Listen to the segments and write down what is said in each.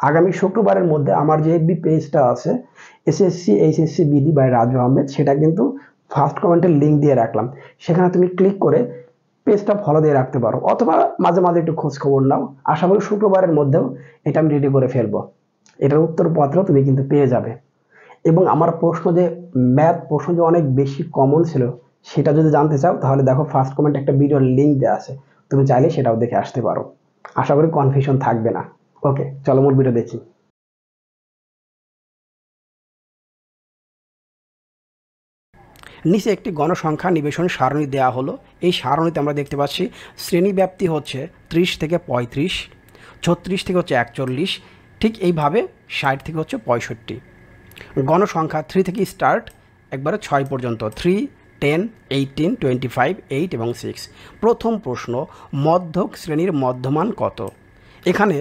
আগামী শুক্রবারের মধ্যে আমার যে এফবি পেজটা আছে SSC HSC BD by Raju Ahmed, সেটা কিন্তু ফার্স্ট কমেন্টের লিঙ্ক দিয়ে রাখলাম। সেখানে তুমি ক্লিক করে পেজটা ফলো দিয়ে রাখতে পারো, অথবা মাঝে মাঝে একটু খোঁজ খবর নাও। আশা করি শুক্রবারের মধ্যেও এটা আমি রেডি করে ফেলবো। এটার উত্তরপত্র তুমি কিন্তু পেয়ে যাবে। এবং আমার প্রশ্ন যে ম্যাথ প্রশ্ন যে অনেক বেশি কমন ছিল, সেটা যদি জানতে চাও তাহলে দেখো ফার্স্ট কমেন্ট একটা ভিডিওর লিঙ্ক দেওয়া আছে, তুমি চাইলে সেটাও দেখে আসতে পারো। আশা করি কনফিউশন থাকবে না। ওকে, চলো মূল ভিডিও দেখি। নিচে একটি গণসংখ্যা নিবেশন সারণী দেওয়া হলো। এই সারণীতে আমরা দেখতে পাচ্ছি শ্রেণী ব্যাপ্তি হচ্ছে 30 থেকে 35, 36 থেকে হচ্ছে 41, ঠিক এইভাবে 60 থেকে হচ্ছে 65। গণসংখ্যা 3 থেকে স্টার্ট একবারে 6 পর্যন্ত, 3, 10, 18, 25, 8 এবং 6। প্রথম প্রশ্ন, মধ্যক শ্রেণীর মধ্যমান কত? এখানে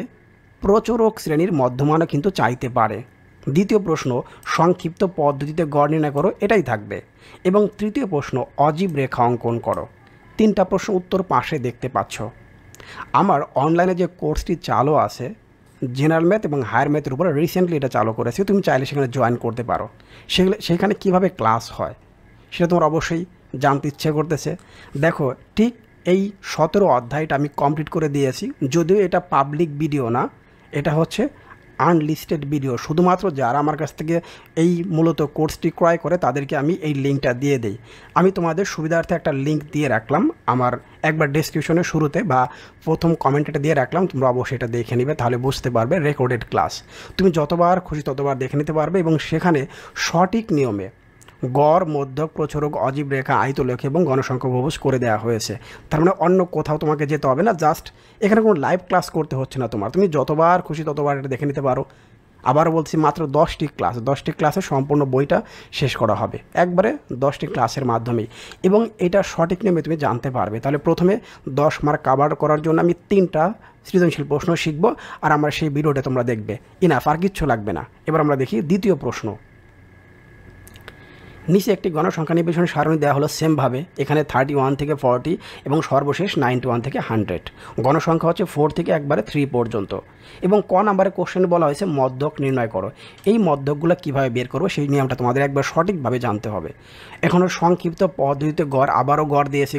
প্রচুরক শ্রেণীর মধ্যমানও কিন্তু চাইতে পারে। দ্বিতীয় প্রশ্ন, সংক্ষিপ্ত পদ্ধতিতে গড় নির্ণয় করো, এটাই থাকবে। এবং তৃতীয় প্রশ্ন, অজীব রেখা অঙ্কন করো। 3টা প্রশ্ন উত্তর পাশে দেখতে পাচ্ছ। আমার অনলাইনে যে কোর্সটি চালু আছে জেনারেল ম্যাথ এবং হায়ার ম্যাথের উপরে, রিসেন্টলি এটা চালু করেছে, তুমি চাইলে সেখানে জয়েন করতে পারো। সেখানে কিভাবে ক্লাস হয় সেটা তোমার অবশ্যই জানতে ইচ্ছে করতেছে। দেখো, ঠিক এই 17 অধ্যায়টা আমি কমপ্লিট করে দিয়েছি। যদিও এটা পাবলিক ভিডিও না, এটা হচ্ছে আনলিস্টেড ভিডিও। শুধুমাত্র যারা আমার কাছ থেকে এই মূলত কোর্সটি ক্রয় করে তাদেরকে আমি এই লিঙ্কটা দিয়ে দিই। আমি তোমাদের সুবিধার্থে একটা লিঙ্ক দিয়ে রাখলাম আমার একবার ডেসক্রিপশনের শুরুতে বা প্রথম কমেন্টটা দিয়ে রাখলাম, তোমরা অবশ্যই এটা দেখে নিবে, তাহলে বুঝতে পারবে রেকর্ডেড ক্লাস। তুমি যতবার খুশি ততবার দেখে নিতে পারবে এবং সেখানে সঠিক নিয়মে গড়, মধ্যক, প্রচুরক, অজীব রেখা, আয়তলেখ এবং গণসংখ্যা বহুভুজ করে দেওয়া হয়েছে। তার মানে অন্য কোথাও তোমাকে যেতে হবে না, জাস্ট এখানে কোনো লাইভ ক্লাস করতে হচ্ছে না তোমার। তুমি যতবার খুশি ততবার এটা দেখে নিতে পারো। আবার বলছি, মাত্র 10টি ক্লাস, 10টি ক্লাসে সম্পূর্ণ বইটা শেষ করা হবে একবারে 10টি ক্লাসের মাধ্যমেই, এবং এটা সঠিক নিয়মে তুমি জানতে পারবে। তাহলে প্রথমে 10 মার্ক কভার করার জন্য আমি 3টা সৃজনশীল প্রশ্ন শিখবো, আর আমার সেই ভিডিওটা তোমরা দেখবে, ইনাফ, আর কিচ্ছু লাগবে না। এবার আমরা দেখি দ্বিতীয় প্রশ্ন। নিচে একটি গণসংখ্যা নিবেশন সারণী দেওয়া হলো সেমভাবে। এখানে 31 থেকে 40 এবং সর্বশেষ 91 থেকে 100। গণসংখ্যা হচ্ছে 4 থেকে একবারে 3 পর্যন্ত। এবং ক নাম্বারে কোশ্চেন বলা হয়েছে মধ্যক নির্ণয় করো। এই মধ্যকগুলো কীভাবে বের করবো সেই নিয়মটা তোমাদের একবার সঠিকভাবে জানতে হবে। এখনও সংক্ষিপ্ত পদ্ধতিতে গড়, আবারও গড় দিয়েছি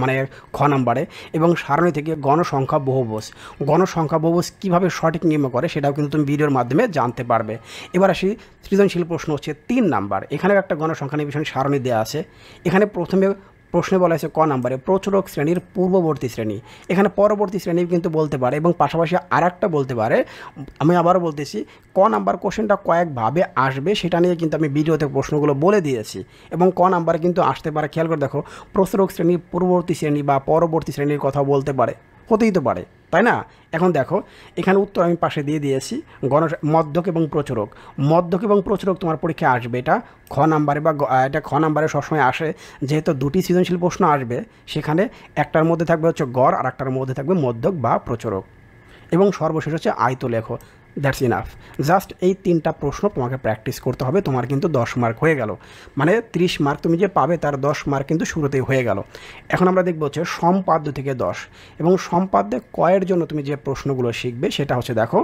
মানে খ নাম্বারে, এবং সারণী থেকে গণসংখ্যা বহুভুজ। গণসংখ্যা বহুভুজ কীভাবে সঠিক নিয়ম করে সেটাও কিন্তু তুমি ভিডিওর মাধ্যমে জানতে পারবে। এবার আসি সৃজনশীল প্রশ্ন হচ্ছে 3 নাম্বার। এখানেও একটা গণসংখ্যা নিবেশন সারণী দেওয়া আছে। এখানে প্রশ্নে বলা হয়েছে ক নাম্বারে প্রচুরক শ্রেণীর পূর্ববর্তী শ্রেণী। এখানে পরবর্তী শ্রেণী কিন্তু বলতে পারে, এবং পাশাপাশি আরেকটা বলতে পারে। আমি আবারও বলতেছি, ক নাম্বার কোশ্চেনটা কয়েকভাবে আসবে সেটা নিয়ে কিন্তু আমি ভিডিওতে প্রশ্নগুলো বলে দিয়েছি, এবং ক নাম্বারে কিন্তু আসতে পারে। খেয়াল করে দেখো, প্রচুরক শ্রেণীর পূর্ববর্তী শ্রেণী বা পরবর্তী শ্রেণীর কথা বলতে পারে, হতেই তো পারে, তাই না? এখন দেখো, এখানে উত্তর আমি পাশে দিয়ে দিয়েছি। মধ্যক এবং প্রচুরক। মধ্যক এবং প্রচুরক তোমার পরীক্ষায় আসবে, এটা খ নাম্বারে, বা এটা খ নাম্বারে সবসময় আসে। যেহেতু 2টি সৃজনশীল প্রশ্ন আসবে, সেখানে একটার মধ্যে থাকবে হচ্ছে গড়, আর একটার মধ্যে থাকবে মধ্যক বা প্রচুরক, এবং সর্বশেষ হচ্ছে আয়তলেখ। That's enough. জাস্ট এই 3টা প্রশ্ন তোমাকে প্র্যাকটিস করতে হবে, তোমার কিন্তু 10 মার্ক হয়ে গেল। মানে 30 মার্ক তুমি যে পাবে তার 10 মার্ক কিন্তু শুরুতেই হয়ে গেল। এখন আমরা দেখব হচ্ছে সম্পাদ্য থেকে 10, এবং সম্পাদ্যে কয়ের জন্য তুমি যে প্রশ্নগুলো শিখবে সেটা হচ্ছে, দেখো,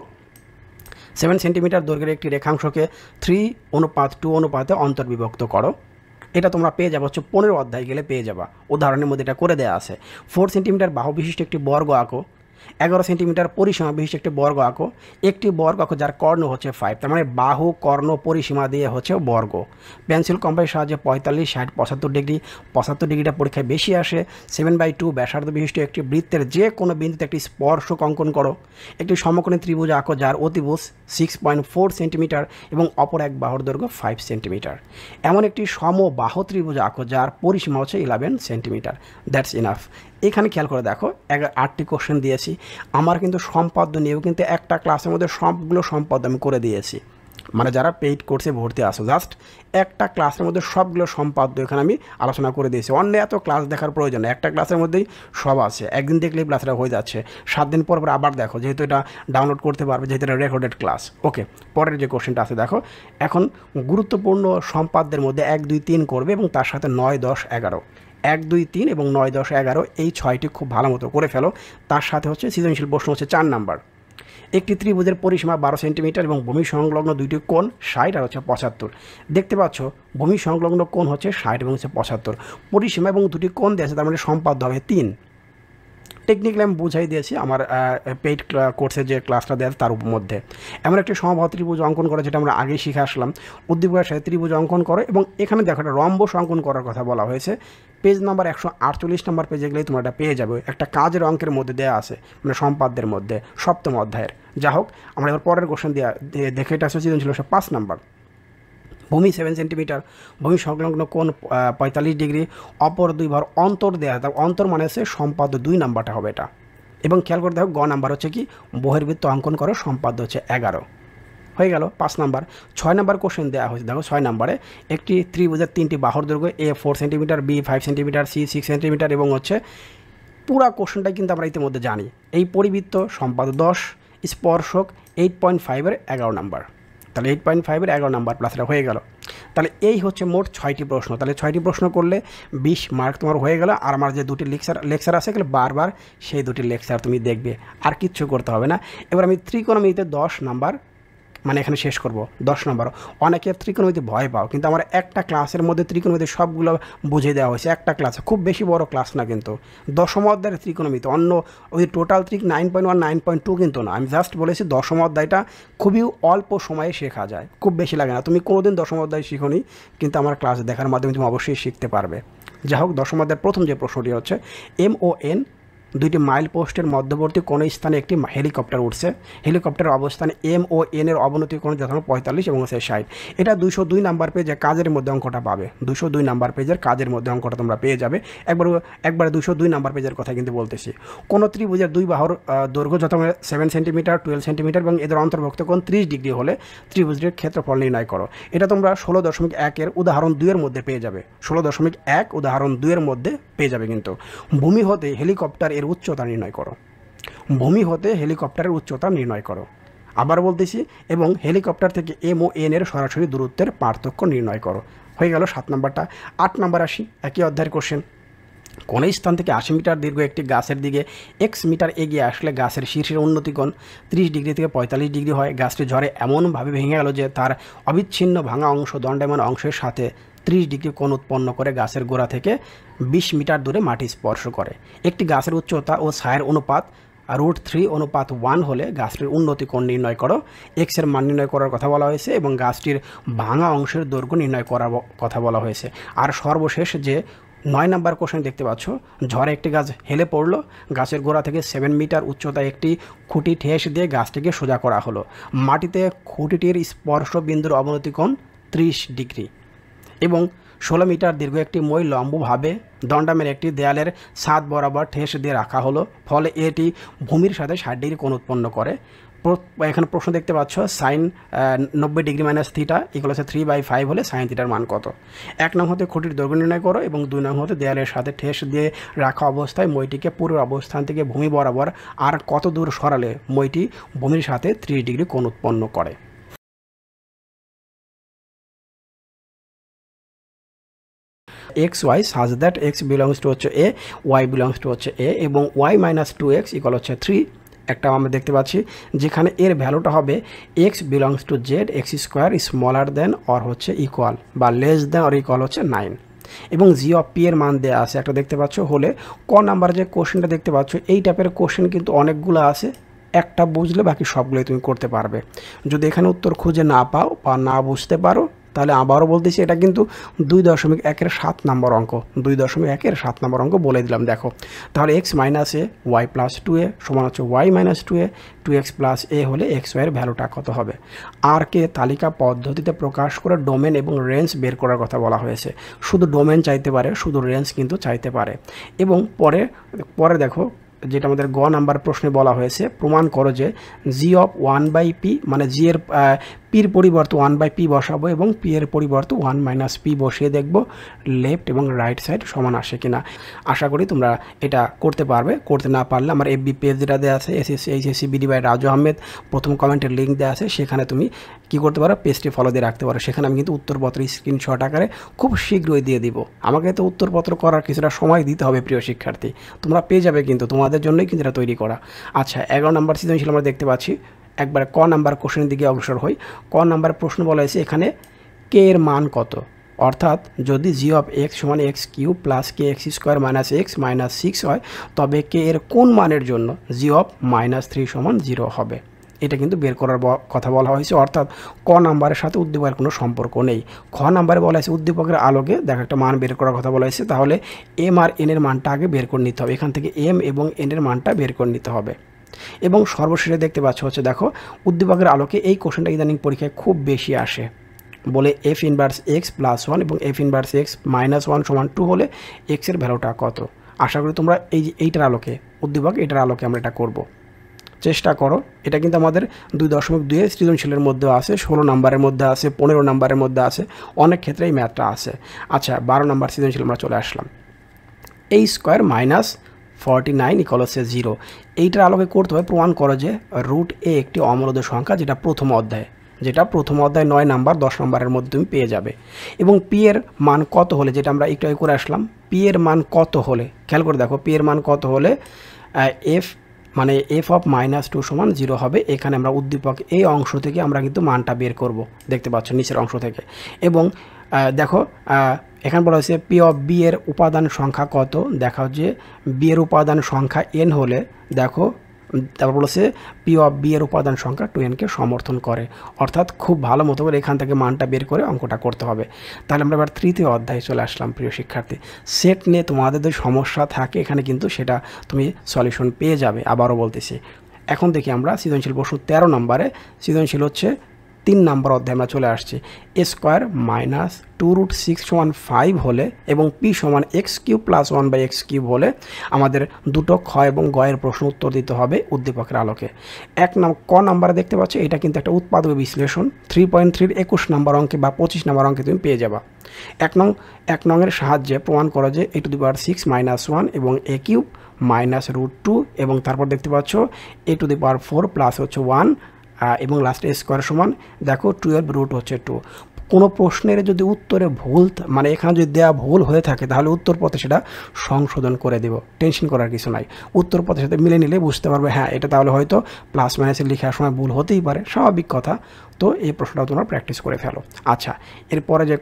7 সেন্টিমিটার দৈর্ঘ্যের একটি রেখাংশকে 3:2 অনুপাতে অন্তর্বিভক্ত করো। এটা তোমরা পেয়ে যাবো হচ্ছে 15 অধ্যায় গেলে পেয়ে যাবা। উদাহরণের মধ্যে এটা করে দেওয়া আছে। 4 সেন্টিমিটার বাহু বিশিষ্ট একটি বর্গ আঁকো। 11 সেন্টিমিটার পরিসীমা বিশিষ্ট একটি বর্গ আঁকো। একটি বর্গ আঁকো যার কর্ণ হচ্ছে 5। তার মানে বাহু, কর্ণ, পরিসীমা দিয়ে হচ্ছে বর্গ। পেন্সিল কম্পাসের সাহায্যে 45, 60, 75 ডিগ্রি, 75 ডিগ্রিটা পরীক্ষায় বেশি আসে। 7/2 ব্যাসার্ধ বিশিষ্ট একটি বৃত্তের যে কোনো বিন্দুতে একটি স্পর্শক অঙ্কন করো। একটি সমকোণী ত্রিভুজ আঁকো যার অতিভুজ 6.4 সেন্টিমিটার এবং অপর এক বাহুর দৈর্ঘ্য 5 সেন্টিমিটার। এমন একটি সমবাহু ত্রিভুজ আঁকো যার পরিসীমা হচ্ছে 11 সেন্টিমিটার। That's enough. এখানে খেয়াল করে দেখো, 8টি কোশ্চেন দিয়েছি। আমার কিন্তু সম্পাদ্য নিয়েও কিন্তু একটা ক্লাসের মধ্যে সবগুলো সম্পাদ্য আমি করে দিয়েছি। মানে যারা পেইড কোর্সে ভর্তি আসো, জাস্ট একটা ক্লাসের মধ্যে সবগুলো সম্পাদ্য এখানে আমি আলোচনা করে দিয়েছি। অন্য এত ক্লাস দেখার প্রয়োজন, একটা ক্লাসের মধ্যেই সব আছে। একদিন দেখলেই ক্লাসটা হয়ে যাচ্ছে, 7 দিন পর আবার দেখো, যেহেতু এটা ডাউনলোড করতে পারবে, যেহেতু এটা রেকর্ডেড ক্লাস। ওকে, পরের যে কোশ্চেনটা আছে দেখো, এখন গুরুত্বপূর্ণ সম্পাদ্যের মধ্যে 1, 2, 3 করবে, এবং তার সাথে 9, 10, 11। 1, 2, 3 এবং 9, 10, 11 এই 6টি খুব ভালো মতো করে ফেলো। তার সাথে হচ্ছে সৃজনশীল প্রশ্ন হচ্ছে 4 নাম্বার। একটি ত্রিভুজের পরিসীমা 12 সেন্টিমিটার এবং ভূমি সংলগ্ন দুইটি কোণ 60 আর হচ্ছে 75। দেখতে পাচ্ছ ভূমি সংলগ্ন কোণ হচ্ছে 60 এবং হচ্ছে 75, পরিসীমা এবং দুটি কোণ দিয়েছে, তার মানে সম্পাদ্য হবে 3। টেকনিক্যালি আমি বুঝাই দিয়েছি আমার পেইড কোর্সে যে ক্লাসটা দেয় তার মধ্যে। এমন একটি সমবাহু ত্রিভুজ অঙ্কন করে, যেটা আমরা আগেই শিখে আসলাম। উদ্দীপকের সাথে ত্রিভুজ অঙ্কন করো এবং এখানে দেখো একটা রম্বস অঙ্কন করার কথা বলা হয়েছে। পেজ নাম্বার 148 নম্বর পেজে গেলেই তোমরা এটা পেয়ে যাবে। একটা কাজের অঙ্কের মধ্যে দেওয়া আছে, মানে সম্পাদ্যের মধ্যে, সপ্তম অধ্যায়ের। যা হোক, আমরা এবার পরের কোশ্চেন দেখে এটা সৃজন ছিল 5 নাম্বার। ভূমি 7 সেন্টিমিটার, ভূমি সংলগ্ন কোণ 45 ডিগ্রি, অপর দুই ভার অন্তর দেওয়া, তার অন্তর মানে হচ্ছে সম্পাদ্য 2 নাম্বারটা হবে এটা। এবং খেয়াল করে দেখো গ নাম্বার হচ্ছে কি বহির্বৃত্ত অঙ্কন করো, সম্পাদ্য হচ্ছে 11। হয়ে গেল 5 নাম্বার। 6 নাম্বার কোশ্চেন দেওয়া হয়েছে, দেখো 6 নাম্বারে একটি ত্রিভুজের 3টি বাহুর দৈর্ঘ্য A 4 centimetre, B 5 centimetre, C 6 centimetre এবং হচ্ছে পুরা কোশ্চেনটাই কিন্তু আমরা ইতিমধ্যে জানি। এই পরিবৃত্ত সম্পাদ্য 10, স্পর্শক 8.5-এর 11 নাম্বার। তাহলে 8.5-এর 11 নাম্বার প্লাস এটা হয়ে গেল। তাহলে এই হচ্ছে মোট 6টি প্রশ্ন। তাহলে 6টি প্রশ্ন করলে 20 মার্ক তোমার হয়ে গেল। আর আমার যে দুটি লেকচার আছে এগুলো বারবার সেই দুটি লেকচার তুমি দেখবে, আর কিচ্ছু করতে হবে না। এবার আমি ত্রিকোণমিতিতে 10 নাম্বার মানে এখানে শেষ করব। 10 নম্বর, অনেকের ত্রিকোণমিতি ভয় পাও, কিন্তু আমার একটা ক্লাসের মধ্যে ত্রিকোণমিতি সবগুলো বুঝিয়ে দেওয়া হয়েছে। একটা ক্লাসে, খুব বেশি বড় ক্লাস না কিন্তু। 10ম অধ্যায়ের ত্রিকোণমিতি, অন্য ওই টোটাল 9.1 9.2 কিন্তু না। আমি জাস্ট বলেছি 10ম অধ্যায়টা খুবই অল্প সময়ে শেখা যায়, খুব বেশি লাগে না। তুমি কোনোদিন 10ম অধ্যায় শিখোনি, কিন্তু আমার ক্লাস দেখার মাধ্যমে তুমি অবশ্যই শিখতে পারবে। যা হোক, 10ম অধ্যায়ের প্রথম যে প্রশ্নটি হচ্ছে MON দুইটি মাইল পোস্টের মধ্যবর্তী কোনো স্থানে একটি হেলিকপ্টার উঠছে। হেলিকপ্টারের অবস্থান MON এর অবনতি কোণ যথাক্রমে 45 এবং 60। এটা 202 নাম্বার পেজে কাজের মধ্যে অঙ্কটা পাবে। 202 নাম্বার পেজের কাজের মধ্যে অঙ্কটা তোমরা পেয়ে যাবে। একবার 202 নাম্বার পেজের কথা কিন্তু বলতেছি। কোনো ত্রিভুজের দুই বাহুর দৈর্ঘ্য যথাক্রমে 7 সেন্টিমিটার, 12 সেন্টিমিটার এবং এদের অন্তর্ভুক্ত কোণ 30 ডিগ্রি হলে ত্রিভুজটির ক্ষেত্রফল নির্ণয় করো। এটা তোমরা 16.1-এর উদাহরণ 2-এর মধ্যে পেয়ে যাবে। 16.1 উদাহরণ 2-এর মধ্যে পেয়ে যাবে। কিন্তু ভূমি হতে হেলিকপ্টার এর উচ্চতা নির্ণয় করো। ভূমি হতে হেলিকপ্টারের উচ্চতা নির্ণয় করো। আবার বলতেছি, এবং হেলিকপ্টার থেকে MON এর সরাসরি দূরত্বের পার্থক্য নির্ণয় করো। হয়ে গেল 7 নাম্বারটা। 8 নাম্বার আসি, একই অধ্যায়ের কোশ্চেন। কোন স্থান থেকে 80 মিটার দীর্ঘ একটি গাছের দিকে x মিটার এগিয়ে আসলে গাছের শীর্ষের উন্নতি কোণ 30 ডিগ্রি থেকে 45 ডিগ্রি হয়। গাছটি ঝড়ে এমনভাবে ভেঙে গেল যে তার অবিচ্ছিন্ন ভাঙা অংশ দণ্ডায়মান অংশের সাথে 30 ডিগ্রি কোণ উৎপন্ন করে গাছের গোড়া থেকে 20 মিটার দূরে মাটি স্পর্শ করে। একটি গাছের উচ্চতা ও ছায়ের অনুপাত √3:1 হলে গাছটির উন্নতি কোণ নির্ণয় করো। এক্স এর মান নির্ণয় করার কথা বলা হয়েছে এবং গাছটির ভাঙা অংশের দৈর্ঘ্য নির্ণয় করার কথা বলা হয়েছে। আর সর্বশেষ যে 9 নাম্বার কোশ্চেন দেখতে পাচ্ছ, ঝড়ে একটি গাছ হেলে পড়লো। গাছের গোড়া থেকে 7 মিটার উচ্চতায় একটি খুঁটি ঠেস দিয়ে গাছটিকে সোজা করা হলো। মাটিতে খুঁটিটির স্পর্শ বিন্দুর অবনতি কোণ 30 ডিগ্রি এবং 16 মিটার দীর্ঘ একটি মই লম্বভাবে দণ্ডামের একটি দেয়ালের ছাদ বরাবর ঠেস দিয়ে রাখা হলো। ফলে এটি ভূমির সাথে 60 ডিগ্রি কোণ উৎপন্ন করে। এখানে প্রশ্ন দেখতে পাচ্ছ, sine 90 degree minus theta equal হচ্ছে 3/5 হলে সাইন থিটার মান কত? 1 নং হতে খুঁটির দৈর্ঘ্য নির্ণয় করো এবং 2 নং হতে দেয়ালের সাথে ঠেস দিয়ে রাখা অবস্থায় মইটিকে পূর্বের অবস্থান থেকে ভূমি বরাবর আর কত দূর সরালে মইটি ভূমির সাথে 30 ডিগ্রি কোণ উৎপন্ন করে। XY such that x belongs to হচ্ছে A, y belongs to হচ্ছে A এবং y minus 2x ইকুয়াল হচ্ছে 3। একটা আমরা দেখতে পাচ্ছি যেখানে এর ভ্যালুটা হবে x belongs to z, x square smaller than or হচ্ছে ইকুয়াল বা লেস দেন অর ইকুয়াল হচ্ছে 9 এবং g অফ p এর মান দেওয়া আছে একটা দেখতে পাচ্ছ। হলে ক নাম্বার যে কোশ্চেনটা দেখতে পাচ্ছ, এই টাইপের কোশ্চেন কিন্তু অনেকগুলো আছে। একটা বুঝলে বাকি সবগুলোই তুমি করতে পারবে। যদি এখানে উত্তর খুঁজে না পাও বা না বুঝতে পারো, তাহলে আবারও বলতেছি, এটা কিন্তু 2.1-এর 7 নম্বর অঙ্ক। 2.1-এর 7 নম্বর অঙ্ক বলে দিলাম। দেখো তাহলে x minus a y plus 2a সমান হচ্ছে y minus 2a, 2x plus a হলে xy এর ভ্যালুটা কত হবে? আর কে তালিকা পদ্ধতিতে প্রকাশ করে ডোমেন এবং রেঞ্জ বের করার কথা বলা হয়েছে। শুধু ডোমেন চাইতে পারে, শুধু রেঞ্জ কিন্তু চাইতে পারে। এবং পরে দেখো যেটা আমাদের গ নাম্বার প্রশ্নে বলা হয়েছে, প্রমাণ করো যে g অফ 1/p মানে g এর p পির পরিবর্তে 1/p বসাবো এবং পি এর পরিবর্তে 1 - p বসিয়ে দেখব লেফট এবং রাইট সাইড সমান আসে কিনা। আশা করি তোমরা এটা করতে পারবে। করতে না পারলে আমার FB পেজ যেটা দেওয়া আছে SSC HSC BD by Raju Ahmed, প্রথম কমেন্টের লিঙ্ক দেওয়া আছে, সেখানে তুমি কি করতে পারো, পেজটি ফলো দিয়ে রাখতে পারো। সেখানে আমি কিন্তু উত্তরপত্র স্ক্রিনশট আকারে খুব শীঘ্রই দিয়ে দিব। আমাকে তো উত্তরপত্র করার কিছুটা সময় দিতে হবে প্রিয় শিক্ষার্থী, তোমরা পেয়ে যাবে, কিন্তু তোমাদের জন্যই কিন্তু এটা তৈরি করা। আচ্ছা, 11 নম্বর সৃজনশীল আমরা দেখতে পাচ্ছি। একবার ক নাম্বার কোশ্চেনের দিকে অগ্রসর হই। ক নাম্বার প্রশ্ন বলা হয়েছে এখানে কে এর মান কত, অর্থাৎ যদি জি অফ এক্স সমান x cube plus k x square minus x minus 6 হয়, তবে কে এর কোন মানের জন্য জি অফ -3 সমান 0 হবে। এটা কিন্তু বের করার কথা বলা হয়েছে, অর্থাৎ ক নাম্বারের সাথে উদ্দীপকের কোনো সম্পর্ক নেই। খ নাম্বারে বলা হয়েছে উদ্দীপকের আলোকে দেখো একটা মান বের করার কথা বলা হয়েছে, তাহলে এম আর এন এর মানটা আগে বের করে নিতে হবে। এখান থেকে এম এবং এন এর মানটা বের করে নিতে হবে। এবং সর্বশেষে দেখতে পাচ্ছ হচ্ছে দেখো উদ্দীপকের আলোকে এই কোশ্চেনটা ইদানিং পরীক্ষায় খুব বেশি আসে, বলে এফ ইনভার্স এক্স প্লাস 1 এবং এফ ইনভার্স এক্স মাইনাস 1 সমান 2 হলে এক্সের ভ্যালুটা কত। আশা করি তোমরা এইটার আলোকে উদ্দীপক এটার আলোকে আমরা এটা করব, চেষ্টা করো। এটা কিন্তু আমাদের 2.2 সৃজনশীলের মধ্যে আছে, 16 নম্বরের মধ্যে আছে, 15 নম্বরের মধ্যে আছে, অনেক ক্ষেত্রে এই ম্যাথটা আছে। আচ্ছা, 12 নম্বর সৃজনশীল আমরা চলে আসলাম। এই স্কোয়ার মাইনাস 49 ইকুয়াল হচ্ছে 0। এইটার আলোকে করতে হবে, প্রমাণ করো যে রুট এ একটি অমূলদ সংখ্যা, যেটা প্রথম অধ্যায় 9 নাম্বার 10 নম্বরের মধ্যে তুমি পেয়ে যাবে। এবং পি এর মান কত হলে, যেটা আমরা একটু আগে করে আসলাম, পি এর মান কত হলে, খেয়াল করে দেখো পি এর মান কত হলে এফ মানে এফ অফ -2 সমান 0 হবে। এখানে আমরা উদ্দীপক এই অংশ থেকে আমরা কিন্তু মানটা বের করব, দেখতে পাচ্ছ নিচের অংশ থেকে। এবং দেখো এখানে বলা হয়েছে পি অফ বি এর উপাদান সংখ্যা কত, দেখা যে বি এর উপাদান সংখ্যা n হলে দেখো তারপর বলেছে পি অফ বি এর উপাদান সংখ্যা 2n-কে সমর্থন করে, অর্থাৎ খুব ভালো মতো করে এখান থেকে মানটা বের করে অঙ্কটা করতে হবে। তাহলে আমরা এবার তৃতীয় অধ্যায়ে চলে আসলাম প্রিয় শিক্ষার্থী। সেট নিয়ে তোমাদের যদি সমস্যা থাকে এখানে কিন্তু সেটা তুমি সলিউশন পেয়ে যাবে, আবারও বলতেছি। এখন দেখি আমরা সৃজনশীল প্রশ্ন 13 নম্বরে, সৃজনশীল হচ্ছে 3 নম্বর অধ্যায়ে আমরা চলে আসছি। এ স্কোয়ার মাইনাস 2√6 সমান 5 হলে এবং পি সমান x cube plus 1/x cube হলে আমাদের দুটো খ এবং গ এর প্রশ্ন উত্তর দিতে হবে উদ্দীপকের আলোকে। ক নাম্বারে দেখতে পাচ্ছ এটা কিন্তু একটা উৎপাদক বিশ্লেষণ, 3.3 21 নম্বর অঙ্কে বা 25 নম্বর অঙ্কে তুমি পেয়ে যাবা। এক নংয়ের সাহায্যে প্রমাণ করো যে a⁻6 - 1 এবং a কিউব -√2 এবং তারপর দেখতে পাচ্ছ a⁴ প্লাস হচ্ছে 1 এবং লাস্টে স্কোয়ার সমান দেখো 12 হচ্ছে 2। কোনো প্রশ্নের যদি উত্তরে ভুল মানে এখানে যদি দেওয়া ভুল হয়ে থাকে তাহলে উত্তর পথে সেটা সংশোধন করে দেব, টেনশন করার কিছু নাই। উত্তর পথের সাথে মিলে নিলে বুঝতে পারবে হ্যাঁ এটা তাহলে হয়তো প্লাস মাইনাসে লেখার সময় ভুল হতেই পারে, স্বাভাবিক কথা। তো এই প্রশ্নটাও তোমরা প্র্যাকটিস করে ফেলো। আচ্ছা, এরপরে যে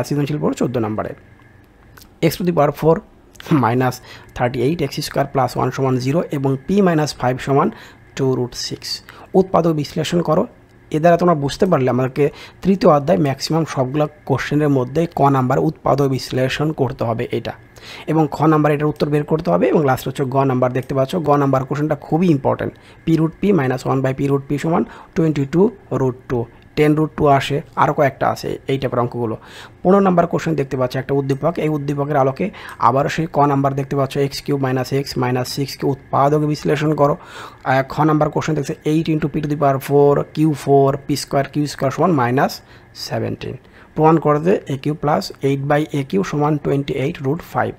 সৃজনশীল পড়ো 14 নম্বরে, x⁴ -38 x² প্লাস 1 সমান 0 এবং p - 5 সমান 2√6 উৎপাদক বিশ্লেষণ করো। এ দ্বারা তোমরা বুঝতে পারলে আমাদেরকে তৃতীয় অধ্যায় ম্যাক্সিমাম সবগুলো কোশ্চেনের মধ্যে ক নাম্বার উৎপাদক বিশ্লেষণ করতে হবে এটা, এবং খ নাম্বার এটার উত্তর বের করতে হবে। এবং লাস্ট হচ্ছে গ নাম্বার, দেখতে পাচ্ছ গ নাম্বার কোশ্চেনটা খুবই ইম্পর্টেন্ট। p√p -1/p√p সমান 22√2, 10√2 আসে, আরও কয়েকটা আছে এই টাইপের অঙ্কগুলো। 15 নম্বর কোশ্চেন দেখতে পাচ্ছ একটা উদ্দীপক, এই উদ্দীপকের আলোকে আবারও সেই ক নাম্বার দেখতে পাচ্ছ x³ - x -6কে উৎপাদকে বিশ্লেষণ করো। খ নাম্বার কোশ্চেন দেখছে 8 × p⁴ q4 p² সমান -17, প্রমাণ করে যে a³ + 8/a³ সমান 28√5।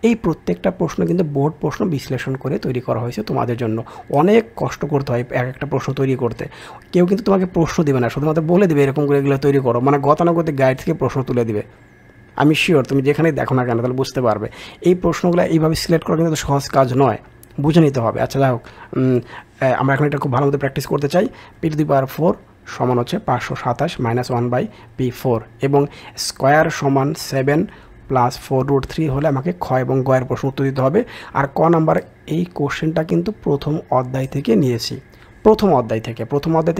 এই প্রত্যেকটা প্রশ্ন কিন্তু বোর্ড প্রশ্ন বিশ্লেষণ করে তৈরি করা হয়েছে তোমাদের জন্য। অনেক কষ্ট করতে হয় এক একটা প্রশ্ন তৈরি করতে, কেউ কিন্তু তোমাকে প্রশ্ন দেবে না, শুধুমাত্র বলে দেবে এরকম করে এগুলো তৈরি করো, মানে গতানুগতিক গাইড থেকে প্রশ্ন তুলে দিবে। আমি শিওর তুমি যেখানেই দেখো না কেন তাহলে বুঝতে পারবে এই প্রশ্নগুলো এইভাবে সিলেক্ট করা কিন্তু সহজ কাজ নয়, বুঝে নিতে হবে। আচ্ছা যাই হোক, আমরা এখন এটা খুব ভালো মতো প্র্যাকটিস করতে চাই। p⁴ সমান হচ্ছে 527 - 1/p4 এবং স্কোয়ার সমান 7 + 4√3 হলে আমাকে খ এবং গ এর প্রশ্ন উত্তর দিতে হবে। আর ক নাম্বার এই কোশ্চেনটা কিন্তু প্রথম অধ্যায় থেকে নিয়েছি, প্রথম অধ্যায়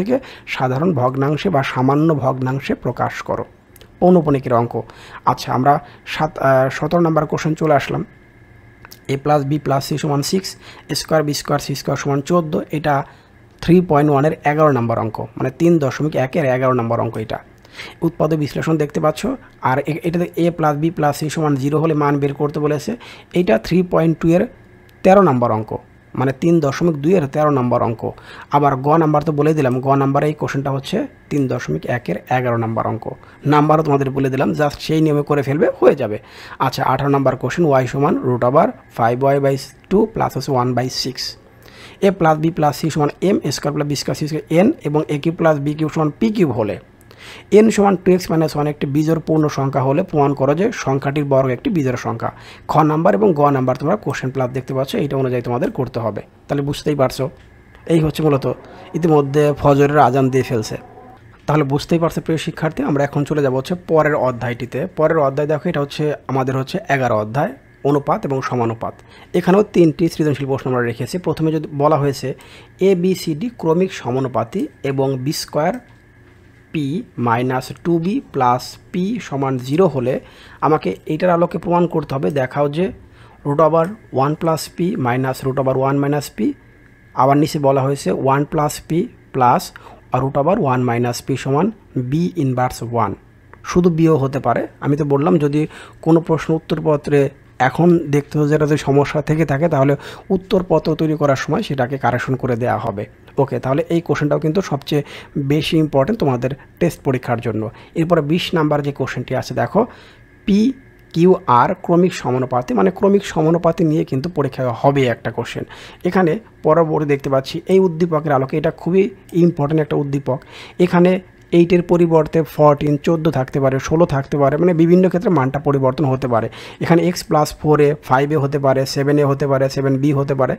থেকে সাধারণ ভগ্নাংশে বা সামান্য ভগ্নাংশে প্রকাশ করো, পৌনঃপুনিকের অঙ্ক। আচ্ছা, আমরা 17 নম্বর কোশ্চেন চলে আসলাম। a + b + c সমান 6, a² b² c² সমান 14, এটা 3.1 এর 11 নম্বর অঙ্ক, মানে 3.1 এর 11 নম্বর অঙ্ক। এটা উৎপাদক বিশ্লেষণ দেখতে পাচ্ছ। আর এটাতে a + b + c সমান 0 হলে মান বের করতে বলেছে। এইটা 3.2 এর 13 নম্বর অঙ্ক, মানে 3.2-এর 13 নম্বর অঙ্ক। আবার গ নাম্বার তো বলে দিলাম, গ নাম্বারে এই কোশ্চেনটা হচ্ছে 3.1-এর 11 নম্বর অঙ্ক। নাম্বারও তোমাদের বলে দিলাম, জাস্ট সেই নিয়মে করে ফেলবে, হয়ে যাবে। আচ্ছা 18 নম্বর কোশ্চেন, y সমান √5y/2 প্লাস হচ্ছে 1/6, a plus b plus c সমান m square plus b square c square n এবং a cube plus b cube সমান p কিউব হলে n সমান 2x - 1 একটি বিজোড় পূর্ণ সংখ্যা হলে প্রমাণ করো যে সংখ্যাটির বর্গ একটি বিজোড় সংখ্যা। খ নাম্বার এবং গ নাম্বার তোমরা কোশ্চেন প্লাস দেখতে পাচ্ছ, এইটা অনুযায়ী তোমাদের করতে হবে। তাহলে বুঝতেই পারছো, এই হচ্ছে মূলত ইতিমধ্যে ফজরের আজান দিয়ে ফেলছে। তাহলে বুঝতেই পারছো প্রিয় শিক্ষার্থী, আমরা এখন চলে যাব হচ্ছে পরের অধ্যায়টিতে। পরের অধ্যায় দেখো, এটা হচ্ছে আমাদের হচ্ছে 11 অধ্যায়, অনুপাত এবং সমানুপাত। এখানেও 3টি সৃজনশীল প্রশ্ন আমরা রেখেছি। প্রথমে যদি বলা হয়েছে ABCD ক্রমিক সমানুপাতি এবং b square p - 2b plus p সমান 0 হলে আমাকে এইটার আলোকে প্রমাণ করতে হবে। দেখাও যে √1 প্লাস p মাইনাস √1 - p, আবার নিচে বলা হয়েছে 1 প্লাস p প্লাস √1 - p সমান b ইনভার্স 1। শুধু বিও হতে পারে। আমি তো বললাম যদি কোনো প্রশ্ন উত্তরপত্রে এখন দেখতে হবে যেটা যদি সমস্যা থেকে থাকে তাহলে উত্তরপত্র তৈরি করার সময় সেটাকে কারেকশন করে দেওয়া হবে। ওকে, তাহলে এই কোশ্চেনটাও কিন্তু সবচেয়ে বেশি ইম্পর্টেন্ট তোমাদের টেস্ট পরীক্ষার জন্য। এরপরে 20 নাম্বার যে কোশ্চেনটি আছে দেখো, PQR ক্রমিক সমানুপাতি, মানে ক্রমিক সমানুপাতি নিয়ে কিন্তু পরীক্ষায় হবে একটা কোশ্চেন। এখানে পরবর্তী দেখতে পাচ্ছি এই উদ্দীপকের আলোকে, এটা খুবই ইম্পর্টেন্ট একটা উদ্দীপক। এখানে 8-এর পরিবর্তে 14, 14 থাকতে পারে, 16 থাকতে পারে, মানে বিভিন্ন ক্ষেত্রে মানটা পরিবর্তন হতে পারে। এখানে x প্লাস 4a 5a হতে পারে, 7a হতে পারে, 7b হতে পারে,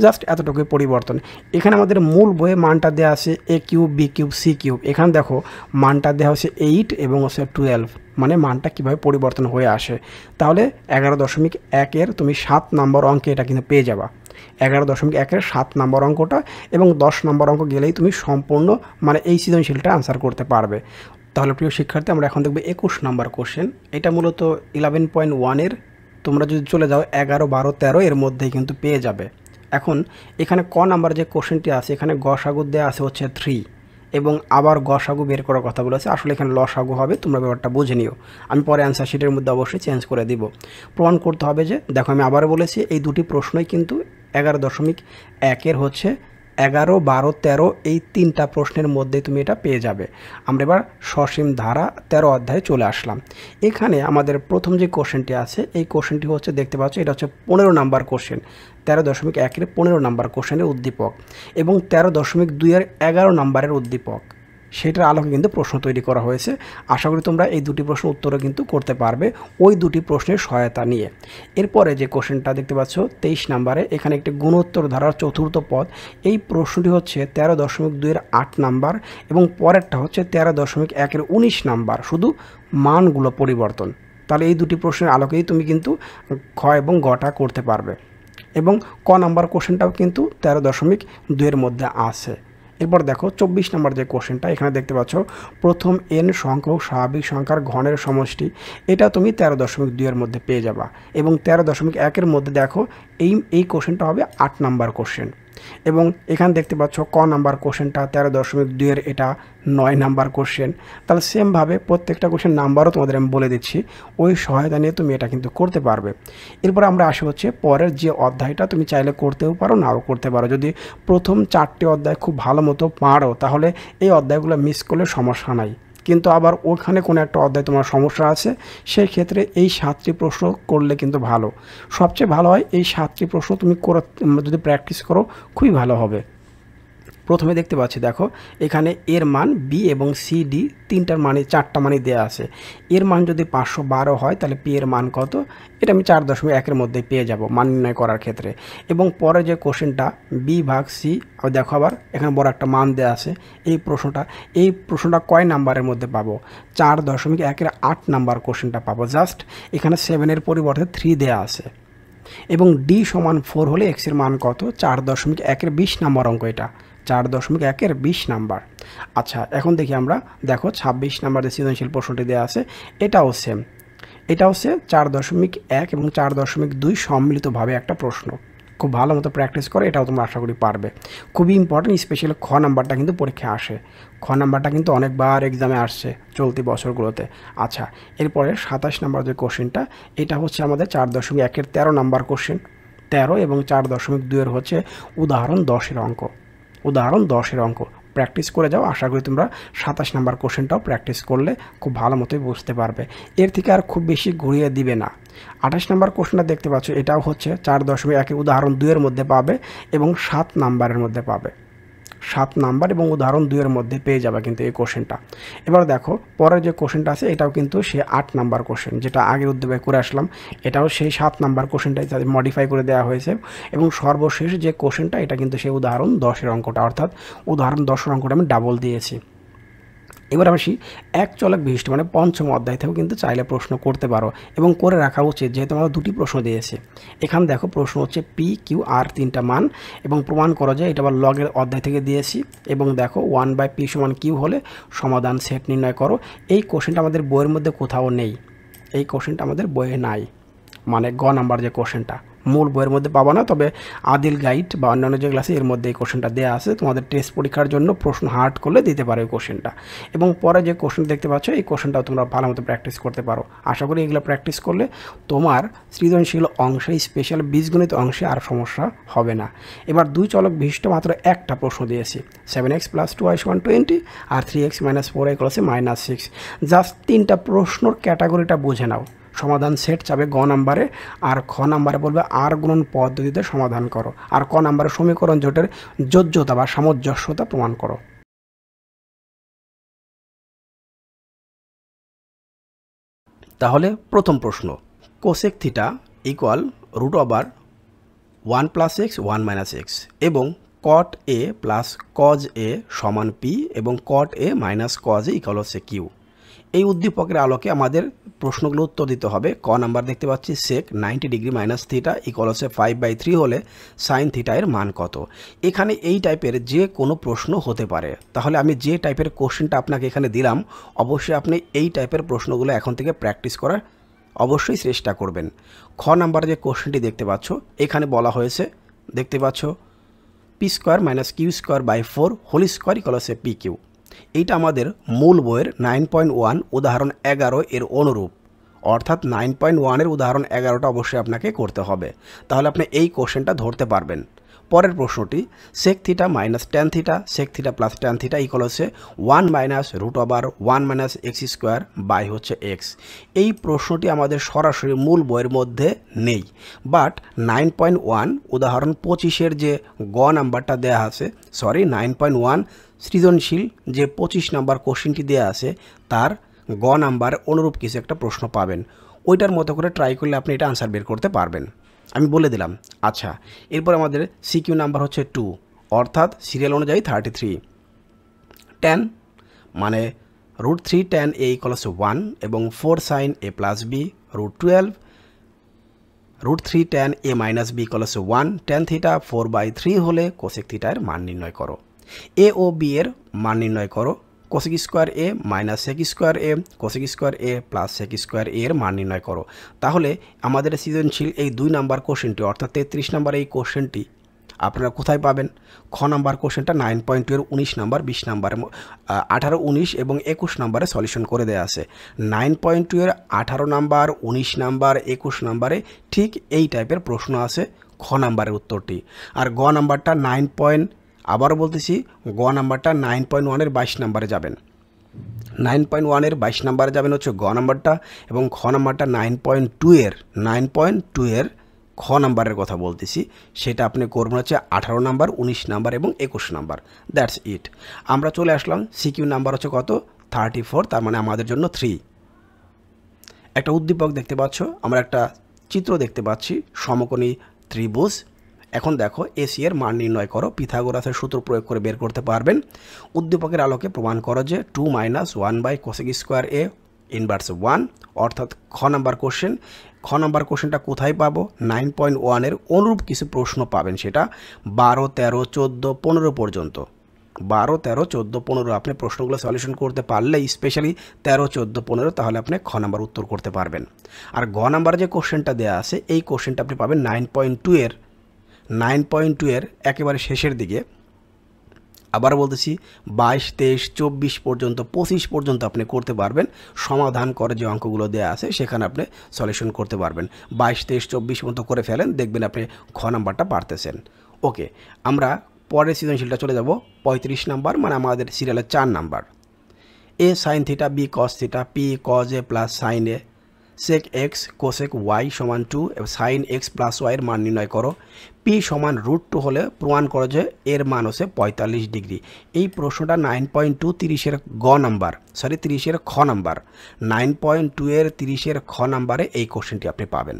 জাস্ট এতটুকুই পরিবর্তন। এখানে আমাদের মূল বইয়ে মানটা দেওয়া আছে a cube, b cube, c cube. এখানে দেখো মানটা দেওয়া হচ্ছে 8 এবং হচ্ছে 12, মানে মানটা কীভাবে পরিবর্তন হয়ে আসে। তাহলে 11.1-এর তুমি 7 নম্বর অঙ্কে এটা কিন্তু পেয়ে যাবা। 11.1-এর 7 নম্বর অঙ্কটা এবং 10 নম্বর অঙ্ক গেলেই তুমি সম্পূর্ণ মানে এই সৃজনশীলটা আনসার করতে পারবে। তাহলে প্রিয় শিক্ষার্থী, আমরা এখন দেখব 21 নম্বর কোশ্চেন। এটা মূলত 11.1-এর, তোমরা যদি চলে যাও 11, 12, 13 এর মধ্যেই কিন্তু পেয়ে যাবে। এখন এখানে ক নাম্বার যে কোশ্চেনটি আছে, এখানে গসাগু দেওয়া আছে হচ্ছে 3 এবং আবার গসাগু বের করার কথা বলেছে। আসলে এখানে লসাগু হবে, তোমরা ব্যাপারটা বুঝে নিও। আমি পরে অ্যান্সার শিটের মধ্যে অবশ্যই চেঞ্জ করে দিব। প্রমাণ করতে হবে যে দেখো, আমি আবারও বলেছি এই দুটি প্রশ্নই কিন্তু 11.1-এর হচ্ছে 11, 12, 13 এই 3টা প্রশ্নের মধ্যে তুমি এটা পেয়ে যাবে। আমরা এবার সসীম ধারা 13 অধ্যায়ে চলে আসলাম। এখানে আমাদের প্রথম যে কোশ্চেনটি আছে, এই কোশ্চেনটি হচ্ছে দেখতে পাচ্ছ, এটা হচ্ছে 15 নাম্বার কোশ্চেন। 13.1-এর 15 নাম্বার কোশ্চেনের উদ্দীপক এবং 13.2-এর 11 নাম্বারের উদ্দীপক, সেটার আলোকে কিন্তু প্রশ্ন তৈরি করা হয়েছে। আশা করি তোমরা এই দুটি প্রশ্ন উত্তরও কিন্তু করতে পারবে ওই দুটি প্রশ্নের সহায়তা নিয়ে। এরপরে যে কোশ্চেনটা দেখতে পাচ্ছ 23 নাম্বারে, এখানে একটি গুণোত্তর ধারার চতুর্থ পদ। এই প্রশ্নটি হচ্ছে 13.2-এর 8 নাম্বার এবং পরেরটা হচ্ছে 13.1-এর 19 নাম্বার, শুধু মানগুলো পরিবর্তন। তাহলে এই দুটি প্রশ্নের আলোকেই তুমি কিন্তু খ এবং গটা করতে পারবে। এবং ক নাম্বার কোশ্চেনটাও কিন্তু 13.2-এর মধ্যে আছে। এরপর দেখো 24 নম্বর যে কোশ্চেনটা, এখানে দেখতে পাচ্ছ প্রথম n সংখ্যক স্বাভাবিক সংখ্যার ঘনের সমষ্টি, এটা তুমি 13.2-এর মধ্যে পেয়ে যাবা। এবং 13.1-এর মধ্যে দেখো এই কোশ্চেনটা হবে 8 নাম্বার কোশ্চেন। এবং এখানে দেখতে পাচ্ছ ক নাম্বার কোশ্চেনটা 13.2-এর, এটা 9 নাম্বার কোশ্চেন। তাহলে সেমভাবে প্রত্যেকটা কোশ্চেন নাম্বারও তোমাদের আমি বলে দিচ্ছি, ওই সহায়তা নিয়ে তুমি এটা কিন্তু করতে পারবে। এরপর আমরা আসি হচ্ছে পরের যে অধ্যায়টা, তুমি চাইলে করতেও পারো, নাও করতে পারো। যদি প্রথম 4টি অধ্যায় খুব ভালো মতো পারো তাহলে এই অধ্যায়গুলো মিস করলে সমস্যা নাই। কিন্তু আবার ওখানে কোনো একটা অধ্যায় তোমার সমস্যা আছে, সেই ক্ষেত্রে এই 7টি প্রশ্ন করলে কিন্তু ভালো। সবচেয়ে ভালো হয় এই 7টি প্রশ্ন তুমি যদি প্র্যাকটিস করো খুবই ভালো হবে। প্রথমে দেখতে পাচ্ছি দেখো, এখানে এর মান বি এবং সি ডি 3টার মানে 4টা মানে দেওয়া আছে। এর মান যদি 512 হয় তাহলে পি এর মান কত, এটা আমি 4.1-এর মধ্যে পেয়ে যাব মান নির্ণয় করার ক্ষেত্রে। এবং পরে যে কোশ্চেনটা বি ভাগ সি, দেখো আবার এখানে বড় একটা মান দেওয়া আছে। এই প্রশ্নটা কয় নাম্বারের মধ্যে পাবো, 4.1-এর 8 নাম্বার কোশ্চেনটা পাবো। জাস্ট এখানে 7-এর পরিবর্তে 3 দেওয়া আছে। এবং ডি সমান 4 হলে এক্সের মান কত, 4.1-এর 20 নাম্বার অঙ্ক, এটা 4.1-এর 20 নাম্বার। আচ্ছা এখন দেখি আমরা, দেখো 26 নাম্বার যে সৃজনশীল প্রশ্নটি দেওয়া আছে, এটাও সেম। এটা হচ্ছে 4.1 এবং 4.2 সম্মিলিতভাবে একটা প্রশ্ন। খুব ভালো মতো প্র্যাকটিস করে, এটাও তোমরা আশা করি পারবে। খুবই ইম্পর্টেন্ট, স্পেশালি খ নাম্বারটা কিন্তু পরীক্ষায় আসে। খ নাম্বারটা কিন্তু অনেকবার এক্সামে আসছে চলতি বছরগুলোতে। আচ্ছা এরপরে 27 নাম্বার যে কোশ্চেনটা, এটা হচ্ছে আমাদের 4.1-এর 13 নাম্বার কোশ্চেন। 13 এবং 4.2 হচ্ছে উদাহরণ 10-এর অঙ্ক। উদাহরণ 10-এর অঙ্ক প্র্যাকটিস করে যাও, আশা করি তোমরা 27 নম্বর কোশ্চেনটাও প্র্যাকটিস করলে খুব ভালো মতোই বুঝতে পারবে। এর থেকে আর খুব বেশি ঘুরিয়ে দিবে না। 28 নম্বর কোশ্চেনটা দেখতে পাচ্ছ, এটাও হচ্ছে 4.1 উদাহরণ 2-এর মধ্যে পাবে এবং 7 নাম্বারের মধ্যে পাবে। 7 নাম্বার এবং উদাহরণ 2-এর মধ্যে পেয়ে যাবে কিন্তু এই কোশ্চেনটা। এবার দেখো পরের যে কোশ্চেনটা আছে এটাও কিন্তু সে 8 নাম্বার কোশ্চেন, যেটা আগের উদ্যোগে করে আসলাম, এটাও সেই 7 নাম্বার কোশ্চেনটাই তাদের মডিফাই করে দেওয়া হয়েছে। এবং সর্বশেষ যে কোশ্চেনটা এটা কিন্তু সেই উদাহরণ 10-এর অঙ্কটা, অর্থাৎ উদাহরণ 10-এর অঙ্কটা আমি ডাবল দিয়েছি। এবার আসি এক চলক বিশিষ্ট মানে পঞ্চম অধ্যায় থেকেও কিন্তু চাইলে প্রশ্ন করতে পারো এবং করে রাখা উচিত, যেহেতু আমরা দুটি প্রশ্ন দিয়েছি। এখানে দেখো প্রশ্ন হচ্ছে পি কিউ আর 3টা মান এবং প্রমাণ করো যে এটা আবার লগের অধ্যায় থেকে দিয়েছি। এবং দেখো 1/p = q হলে সমাধান সেট নির্ণয় করো। এই কোশ্চেনটা আমাদের বইয়ের মধ্যে কোথাও নেই, এই কোশ্চেনটা আমাদের বইয়ে নাই, মানে গ নাম্বার যে কোশ্চেনটা মূল বইয়ের মধ্যে পাবো না, তবে আদিল গাইড বা অন্যান্য যে ক্লাসে এর মধ্যে এই কোশ্চেনটা দেওয়া আছে। তোমাদের টেস্ট পরীক্ষার জন্য প্রশ্ন হার্ড করলে দিতে পারো এই কোশ্চেনটা। এবং পরে যে কোশ্চেন দেখতে পাচ্ছ এই কোশ্চেনটাও তোমরা ভালো মতো প্র্যাকটিস করতে পারো। আশা করি এগুলো প্র্যাকটিস করলে তোমার সৃজনশীল অংশে, স্পেশাল বীজগণিত অংশে আর সমস্যা হবে না। এবার 2 চলক বিশিষ্ট মাত্র একটা প্রশ্ন দিয়েছি, 7x + 2y = 20 আর 3x - 4y = -6। জাস্ট 3টা প্রশ্নর ক্যাটাগরিটা বুঝে নাও। সমাধান সেট চাবে গ নাম্বারে, আর খ নাম্বারে বলবে আর গুণন পদ্ধতিতে সমাধান করো, আর ক নাম্বারে সমীকরণ জোটের যোজ্যতা বা সামঞ্জস্যতা প্রমাণ করো। তাহলে প্রথম প্রশ্ন, কোসেক থিটা = √1 + x 1 - x এবং cot a + cos a = p এবং cot a - cos a = q। এই উদ্দীপকের আলোকে আমাদের প্রশ্নগুলো উত্তর দিতে হবে। ক নাম্বার দেখতে পাচ্ছি sec 90° - θ = 5/3 হলে sin θ এর মান কত। এখানে এই টাইপের যে কোনো প্রশ্ন হতে পারে, তাহলে আমি যে টাইপের কোশ্চেনটা আপনাকে এখানে দিলাম অবশ্যই আপনি এই টাইপের প্রশ্নগুলো এখন থেকে প্র্যাকটিস করার অবশ্যই চেষ্টা করবেন। খ নাম্বার যে কোশ্চেনটি দেখতে পাচ্ছ এখানে বলা হয়েছে, দেখতে পাচ্ছ p² - q²/4 whole square = pq। এইটা আমাদের মূল বইয়ের 9.1 উদাহরণ 11 এর অনুরূপ, অর্থাৎ 9.1 এর উদাহরণ 11টা অবশ্যই আপনাকে করতে হবে, তাহলে আপনি এই কোশ্চেনটা ধরতে পারবেন। পরের প্রশ্নটি sec θ - tan θ sec θ + tan θ = 1 - √1 - x² x। এই প্রশ্নটি আমাদের সরাসরি মূল বইয়ের মধ্যে নেই, বাট 9.1 উদাহরণ 25-এর যে গ নাম্বারটা দেওয়া আছে, 9.1 সৃজনশীল যে 25 নাম্বার কোশ্চেনটি দেওয়া আছে তার গ নাম্বার অনুরূপ কিছু একটা প্রশ্ন পাবেন। ওইটার মতো করে ট্রাই করলে আপনি এটা আনসার বের করতে পারবেন, আমি বলে দিলাম। আচ্ছা, এরপর আমাদের সিকিউ নাম্বার হচ্ছে 2, অর্থাৎ সিরিয়াল অনুযায়ী 33। tan মানে √3 tan a = 1 এবং 4 sin a + b √12 √3 tan a - b = 1 tan θ 4/3 হলে cosec θ এর মান নির্ণয় করো। a ও b এর মান নির্ণয় করো। cosec square a - sec square a cosec square a + sec square a এর মান নির্ণয় করো। তাহলে আমাদের সৃজনশীল এই 2 নাম্বার কোশ্চেনটি অর্থাৎ 33 নাম্বার এই কোশ্চেনটি আপনারা কোথায় পাবেন? খ নাম্বার কোশ্চেনটা 9.2 এর 19 নাম্বার, 20 নাম্বারে 18, 19 এবং 21 নাম্বারে সলিউশন করে দেওয়া আছে। 9.2 এর 18 নাম্বার, 19 নাম্বার, 21 নাম্বারে ঠিক এই টাইপের প্রশ্ন আছে খ নাম্বারের উত্তরটি। আর গ নাম্বারটা আবারও বলতেছি, গ নাম্বারটা 9.1 এর 22 নাম্বারে যাবেন। 9.1 এর 22 নাম্বারে যাবেন হচ্ছে গ নাম্বারটা, এবং খ নাম্বারটা 9.2 এর খ নাম্বারের কথা বলতেছি, সেটা আপনি করবেন হচ্ছে 18 নাম্বার, 19 নাম্বার এবং 21 নাম্বার। That's it. আমরা চলে আসলাম সিকিউ নাম্বার হচ্ছে কত? 34, তার মানে আমাদের জন্য 3। একটা উদ্দীপক দেখতে পাচ্ছ, আমরা একটা চিত্র দেখতে পাচ্ছি, সমকোণী ত্রিভুজ। এখন দেখো এসি এর মান নির্ণয় করো। পিথাগোরাসের সূত্র প্রয়োগ করে বের করতে পারবেন। উদ্দীপকের আলোকে প্রমাণ করো যে 2 - 1/cosec স্কোয়ার a ইনভার্স 1, অর্থাৎ খ নাম্বার কোশ্চেন। খ নাম্বার কোশ্চেনটা কোথায় পাবো? 9.1 এর অনুরূপ কিছু প্রশ্ন পাবেন, সেটা 12, 13, 14, 15 পর্যন্ত। 12, 13, 14, 15 আপনি প্রশ্নগুলো সলিউশন করতে পারলে, স্পেশালি 13, 14, 15, তাহলে আপনি খ নাম্বার উত্তর করতে পারবেন। আর গ নাম্বার যে কোশ্চেনটা দেওয়া আছে, এই কোশ্চেনটা আপনি পাবেন 9.2 এর একেবারে শেষের দিকে। আবার বলতেছি 22, 23, 24 পর্যন্ত 25 পর্যন্ত আপনি করতে পারবেন। সমাধান করে যে অঙ্কগুলো দেওয়া আছে সেখানে আপনি সলিউশন করতে পারবেন। 22, 23, 24 পর্যন্ত করে ফেলেন, দেখবেন আপনি খ নাম্বারটা পারতেছেন। ওকে, আমরা পরের সৃজনশীলটা চলে যাব 35 নাম্বার, মানে আমাদের সিরিয়ালের 4 number. A sine theta, B cos theta, P cos A plus sine A, sec X cosec Y সমান 2 এবং সাইন এক্স প্লাস ওয়াই এর মান নির্ণয় করো। পি সমান √2 হলে প্রমাণ করো যে এর মান হচ্ছে 45 ডিগ্রি। এই প্রশ্নটা 9.2 30-এর গ নাম্বার, 30-এর খ নাম্বার। 9.2 এর 30-এর খ নাম্বারে এই কোশ্চেনটি আপনি পাবেন।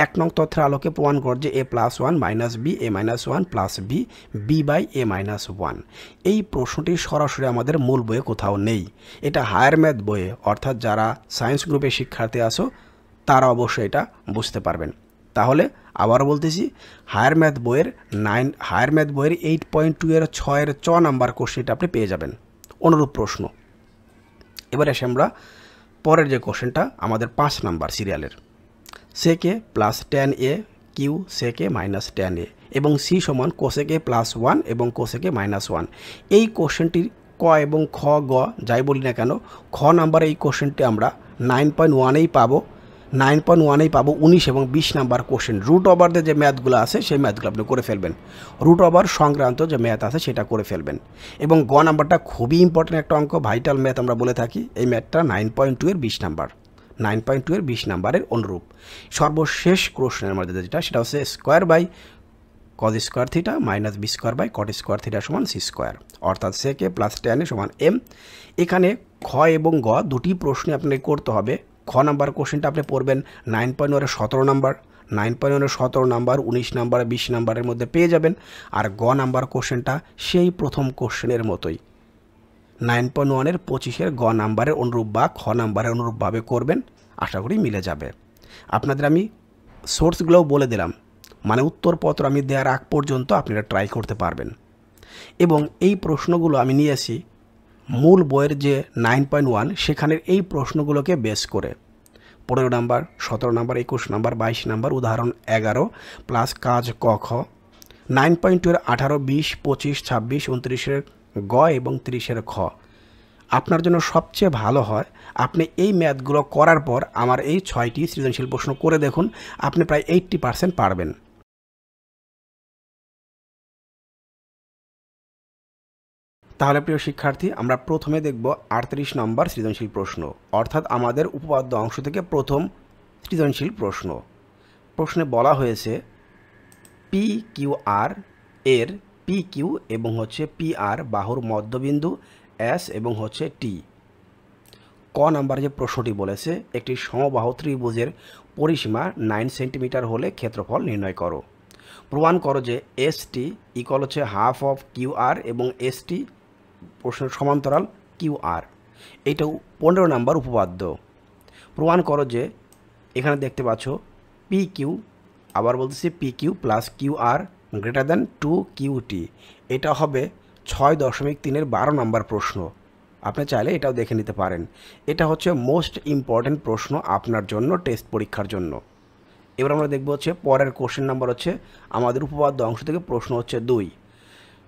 1 নং তথ্যের আলোকে প্রমাণ কর যে a+1 - b, a-1 + b, b/a-1। এই প্রশ্নটি সরাসরি আমাদের মূল বইয়ে কোথাও নেই, এটা হায়ার ম্যাথ বইয়ে, অর্থাৎ যারা সায়েন্স গ্রুপের শিক্ষার্থী আছো তারা অবশ্যই এটা বুঝতে পারবেন। তাহলে আবারও বলতেছি, হায়ার ম্যাথ বইয়ের 8.2 এর 6-এর চ নাম্বার কোশ্চেনটা আপনি পেয়ে যাবেন, অনুরূপ প্রশ্ন। এবারে আসে আমরা পরের যে কোশ্চেনটা আমাদের 5 নাম্বার সিরিয়ালের। sec a plus tan a Q sec a minus tan a এবং c সমান cosec a প্লাস 1 এবং cosec a মাইনাস 1। এই কোশ্চেনটির ক এবং খ গ যাই বলি না কেন, খ নাম্বার এই কোশ্চেনটি আমরা 9.1-এই পাবো। 9.1-এই পাবো 19 এবং 20 নাম্বার কোশ্চেন। রুট ওভারদের যে ম্যাথগুলো আছে সেই ম্যাথগুলো আপনি করে ফেলবেন, রুট ওভার সংক্রান্ত যে ম্যাথ আছে সেটা করে ফেলবেন। এবং গ নাম্বারটা খুবই ইম্পর্টেন্ট একটা অঙ্ক, ভাইটাল ম্যাথ আমরা বলে থাকি। এই ম্যাথটা 9.2 এর 20 নাম্বার, 9.2 এর 20 নাম্বারের অনুরূপ। সর্বশেষ প্রশ্নের মধ্যে যেটা, সেটা হচ্ছে square by cos square theta minus B square by cot square theta সমান সি স্কোয়ার, অর্থাৎ sec a plus tan a সমান m। এখানে খ এবং গ দুটি প্রশ্নে আপনাকে করতে হবে। খ নাম্বার কোশ্চেনটা আপনি পড়বেন 9.1 এর 17 নাম্বার, 9.1 এর 17 নাম্বার 19 নাম্বার 20 নাম্বারের মধ্যে পেয়ে যাবেন। আর গ নাম্বার কোশ্চেনটা সেই প্রথম কোশ্চেনের মতোই 9.1 এর 25-এর গ নাম্বারের অনুরূপ বা খ নাম্বারের অনুরূপভাবে করবেন, আশা করি মিলে যাবে। আপনাদের আমি সোর্সগুলোও বলে দিলাম, মানে উত্তরপত্র আমি দেওয়ার আগ পর্যন্ত আপনারা ট্রাই করতে পারবেন। এবং এই প্রশ্নগুলো আমি নিয়েছি মূল বইয়ের যে 9.1 সেখানের এই প্রশ্নগুলোকে বেস করে 15 নাম্বার, 17 নাম্বার, 21 নাম্বার, 22 নাম্বার, উদাহরণ 11 প্লাস কাজ ক খ। 9.2 এর 18, 20, 25, 26, 29-এর গ এবং 30-এর খ। আপনার জন্য সবচেয়ে ভালো হয় আপনি এই ম্যাথগুলো করার পর আমার এই 6টি সৃজনশীল প্রশ্ন করে দেখুন, আপনি প্রায় 80% পারবেন। তাহলে প্রিয় শিক্ষার্থী, আমরা প্রথমে দেখব 38 নম্বর সৃজনশীল প্রশ্ন, অর্থাৎ আমাদের উপপাদ্য অংশ থেকে প্রথম সৃজনশীল প্রশ্ন। প্রশ্নে বলা হয়েছে পি কিউ আর এর পি কিউ এবং হচ্ছে পি আর বাহুর মধ্যবিন্দু এস এবং হচ্ছে টি। ক নাম্বার যে প্রশ্নটি বলেছে, একটি সমবাহু ত্রিভুজের পরিসীমা 9 সেন্টিমিটার হলে ক্ষেত্রফল নির্ণয় করো। প্রমাণ করো যে এস টি ইকুয়াল হচ্ছে হাফ অফ কিউ আর এবং এস টি প্রশ্নের সমান্তরাল কিউ আর। এইটাও 15 নাম্বার উপপাদ্য। প্রমাণ করো যে এখানে দেখতে পাচ্ছ পি কিউ, আবার বলতেছি P Q plus Q R greater than 2 Q টি। এটা হবে 6.3-এর 12 নাম্বার প্রশ্ন। আপনি চাইলে এটাও দেখে নিতে পারেন। এটা হচ্ছে মোস্ট ইম্পর্ট্যান্ট প্রশ্ন আপনার জন্য, টেস্ট পরীক্ষার জন্য। এবার আমরা দেখব হচ্ছে পরের কোশ্চেন নাম্বার হচ্ছে আমাদের উপপাদ্য অংশ থেকে প্রশ্ন হচ্ছে 2।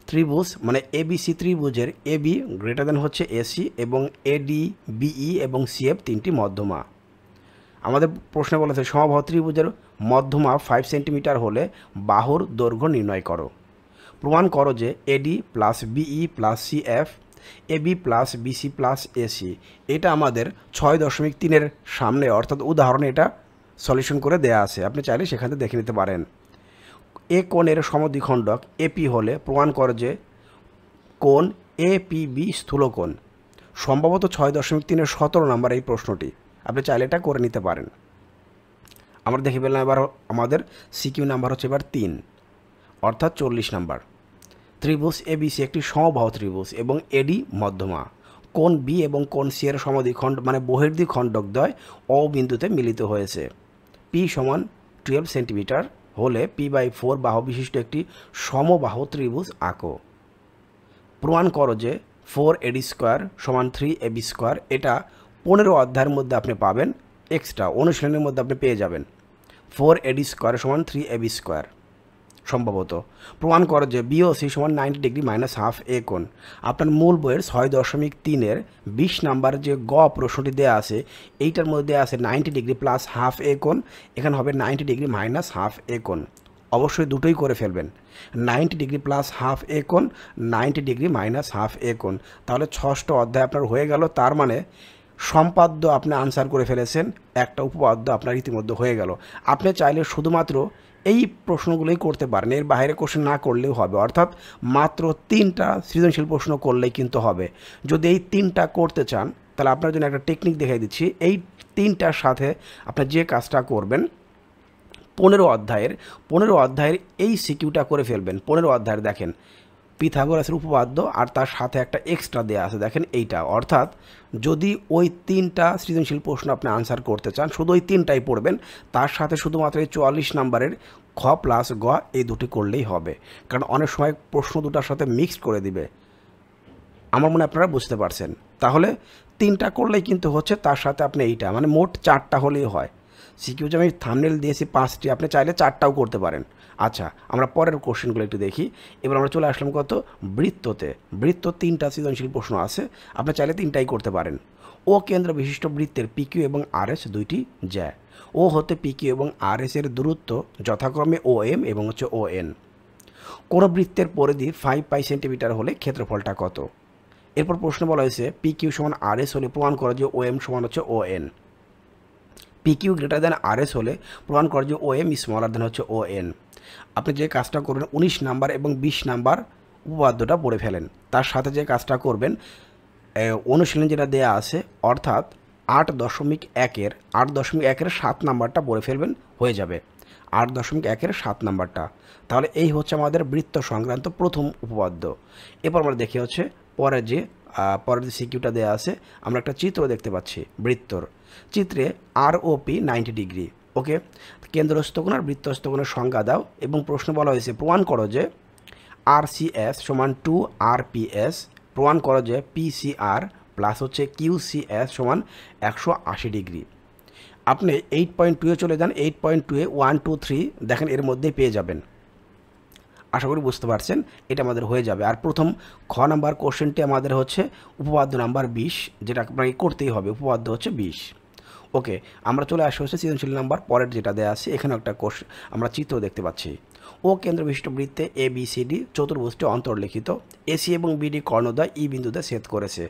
ত্রিভুজ মানে এবিসি ত্রিভুজের এবি গ্রেটার দ্যান হচ্ছে এসি এবং এডি বিই এবং সিএফ তিনটি মধ্যমা। আমাদের প্রশ্নে বলেছে সমবাহু ত্রিভুজের মধ্যমা 5 সেন্টিমিটার হলে বাহুর দৈর্ঘ্য নির্ণয় করো। প্রমাণ করো যে AD plus BE plus CF AB plus BC plus AC. এটা আমাদের 6.3-এর সামনে, অর্থাৎ উদাহরণে এটা সলিউশন করে দেয়া আছে, আপনি চাইলে সেখান থেকে দেখে নিতে পারেন। এ কোণের সমদ্বিখণ্ডক এপি হলে প্রমাণ করে যে কোণ এপিবি স্থূলকোণ। সম্ভবত 6.3-এর 17 নাম্বার এই প্রশ্নটি, আপনি চাইলে এটা করে নিতে পারেন। আমরা দেখে পেলাম এবার আমাদের সিকিউ নাম্বার হচ্ছে এবার 3, অর্থাৎ 40 নাম্বার। ত্রিভুজ এবিসি একটি সমবাহু ত্রিভুজ এবং এডি মধ্যমা। কোণ বি এবং কোণ সি এর সমদ্বিখণ্ড মানে বহির্দ্বিখণ্ডকদ্বয় ও বিন্দুতে মিলিত হয়েছে। পি সমান 12 সেন্টিমিটার হলে p/4 বাহু বিশিষ্ট একটি সমবাহু ত্রিভুজ আঁকো। প্রমাণ করো যে 4AD স্কোয়ার সমান 3AB স্কোয়ার। এটা 15 অধ্যায়ের মধ্যে আপনি পাবেন, এক্সট্রা অনুশীলনের মধ্যে আপনি পেয়ে যাবেন। 4AD স্কোয়ার সমান 3AB স্কোয়ার। সম্ভবত। প্রমাণ করো যে বিওসি সমান 90 ডিগ্রি মাইনাস হাফ এ কোণ। আপনার মূল বইয়ের 6.3-এর 20 নাম্বার যে গ প্রশ্নটি দেওয়া আছে, এইটার মধ্যে দেওয়া আছে 90 ডিগ্রি প্লাস হাফ এ কোণ, এখানে হবে 90 ডিগ্রি মাইনাস হাফ এ কোণ। অবশ্যই দুটোই করে ফেলবেন, 90 ডিগ্রি প্লাস হাফ এ কোণ, 90 ডিগ্রি মাইনাস হাফ এ কোণ। তাহলে 6ষ্ঠ অধ্যায় আপনার হয়ে গেল। তার মানে সম্পাদ্য আপনি আনসার করে ফেলেছেন, একটা উপপাদ্য আপনার ইতিমধ্যে হয়ে গেল। আপনি চাইলে শুধুমাত্র এই প্রশ্নগুলোই করতে পারেন, এর বাইরে কোশ্চেন না করলেও হবে, অর্থাৎ মাত্র 3টা সৃজনশীল প্রশ্ন করলেই কিন্তু হবে। যদি এই 3টা করতে চান তাহলে আপনার জন্য একটা টেকনিক দেখাই দিচ্ছি। এই 3টার সাথে আপনার যে কাজটা করবেন, 15 অধ্যায়ের এই সিকিউটা করে ফেলবেন। 15 অধ্যায়ের দেখেন পিথাগোরাসের উপপাদ্য আর তার সাথে একটা এক্সট্রা দেওয়া আছে, দেখেন এইটা। অর্থাৎ যদি ওই 3টা সৃজনশীল প্রশ্ন আপনি আনসার করতে চান, শুধু ওই 3টাই পড়বেন, তার সাথে শুধুমাত্র এই 44 নাম্বারের খ প্লাস গ এই দুটি করলেই হবে। কারণ অনেক সময় প্রশ্ন দুটার সাথে মিক্সড করে দিবে, আমার মনে আপনারা বুঝতে পারছেন। তাহলে 3টা করলেই কিন্তু হচ্ছে, তার সাথে আপনি এইটা, মানে মোট 4টা হলেই হয়। সিকিউ যে আমি থাম্বনেল দিয়েছি 5টি, আপনি চাইলে 4টাও করতে পারেন। আচ্ছা, আমরা পরের কোশ্চেনগুলো একটু দেখি। এবার আমরা চলে আসলাম কত, বৃত্ততে। বৃত্ত 3টা সৃজনশীল প্রশ্ন আছে, আপনি চাইলে 3টাই করতে পারেন। ও কেন্দ্র বিশিষ্ট বৃত্তের পিকিউ এবং আরএস দুইটি জ্যা। ও হতে পিকিউ এবং আরএস এর দূরত্ব যথাক্রমে ও এম এবং হচ্ছে ও এন। কোনো বৃত্তের পরিধি 5 পাই সেন্টিমিটার হলে ক্ষেত্রফলটা কত? এরপর প্রশ্ন বলা হয়েছে পিকিউ সমান আরএস হলে প্রমাণ করা যে ও এম সমান হচ্ছে O N. PQ greater than RS হলে প্রমাণ করে যে ও এম স্মলার দেন হচ্ছে ও এন। আপনি যে কাজটা করবেন 19 নাম্বার এবং 20 নাম্বার উপপাদ্যটা পড়ে ফেলেন, তার সাথে যে কাজটা করবেন অনুশীলন যেটা দেয়া আছে, অর্থাৎ 8.1-এর 7 নাম্বারটা পড়ে ফেলবেন, হয়ে যাবে 8.1-এর 7 নাম্বারটা। তাহলে এই হচ্ছে আমাদের বৃত্ত সংক্রান্ত প্রথম উপপাদ্য। এরপর আমরা দেখি হচ্ছে পরের যে সিকিউটা দেওয়া আছে, আমরা একটা চিত্র দেখতে পাচ্ছি বৃত্তর। চিত্রে আর ও পি 90 ডিগ্রি। ওকে, কেন্দ্রস্থ কোণ আর বৃত্তস্থ কোণের সংজ্ঞা দাও, এবং প্রশ্ন বলা হয়েছে প্রমাণ করো যে আর সি এস সমান 2 আর পি এস। প্রমাণ করো যে পি সি আর প্লাস হচ্ছে কিউ সি এস সমান 180 ডিগ্রি। আপনি 8.2-এ চলে যান, 8.2-এ 1, 2, 3 দেখেন, এর মধ্যেই পেয়ে যাবেন। আশা করি বুঝতে পারছেন, এটা আমাদের হয়ে যাবে। আর প্রথম খ নাম্বার কোশ্চেনটি আমাদের হচ্ছে উপপাদ্য নাম্বার 20, যেটা আপনাকে করতেই হবে, উপপাদ্য হচ্ছে 20। ওকে, আমরা চলে আসি হচ্ছে সৃজনশীল নাম্বার পরের যেটা দেওয়া আছে। এখানে একটা আমরা চিত্র দেখতে পাচ্ছি। ও কেন্দ্র বিশিষ্ট বৃত্তে A B C D চতুর্ভুজটি অন্তর্লিখিত। AC এবং বিডি কর্ণদ্বয় ই বিন্দুতে ছেদ করেছে।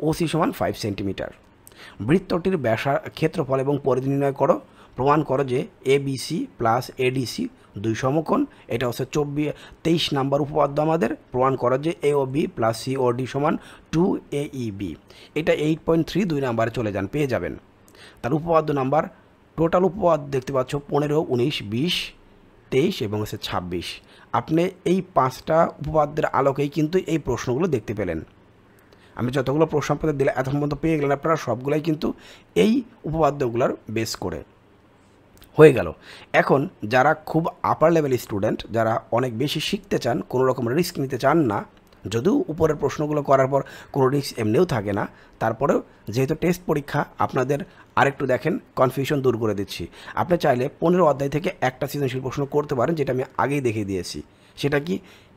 ওসি সমান 5 সেন্টিমিটার। বৃত্তটির ক্ষেত্রফল এবং পরিধি নির্ণয় করো। প্রমাণ করো যে এ বিসি প্লাস এডিসি 2 সমকোণ। এটা হচ্ছে 23 নাম্বার উপপাদ্য আমাদের। প্রমাণ করো যে এ ও বি প্লাস সি ও ডি সমান 2 এ ই বি। এটা 8.3 2 নাম্বারে চলে যান, পেয়ে যাবেন। তার উপপাদ্য নাম্বার, টোটাল উপপাদ্য দেখতে পাচ্ছ 15, 19, 20, 23 এবং হচ্ছে 26। আপনি এই 5টা উপপাদ্যের আলোকেই কিন্তু এই প্রশ্নগুলো দেখতে পেলেন। আমি যতগুলো প্রশ্ন আপনাদের দিলে এখন পর্যন্ত পেয়ে গেলেন আপনারা, সবগুলাই কিন্তু এই উপপাদ্যগুলোর বেস করে হয়ে গেল। এখন যারা খুব আপার লেভেল স্টুডেন্ট, যারা অনেক বেশি শিখতে চান, কোনো রকম রিস্ক নিতে চান না, যদিও উপরের প্রশ্নগুলো করার পর কোনো রিস্ক এমনিও থাকে না, তারপরেও যেহেতু টেস্ট পরীক্ষা, আপনাদের আরেকটু দেখেন কনফিউশন দূর করে দিচ্ছি। আপনি চাইলে 15 অধ্যায় থেকে একটা সৃজনশীল প্রশ্ন করতে পারেন, যেটা আমি আগেই দেখিয়ে দিয়েছি। সেটা কি,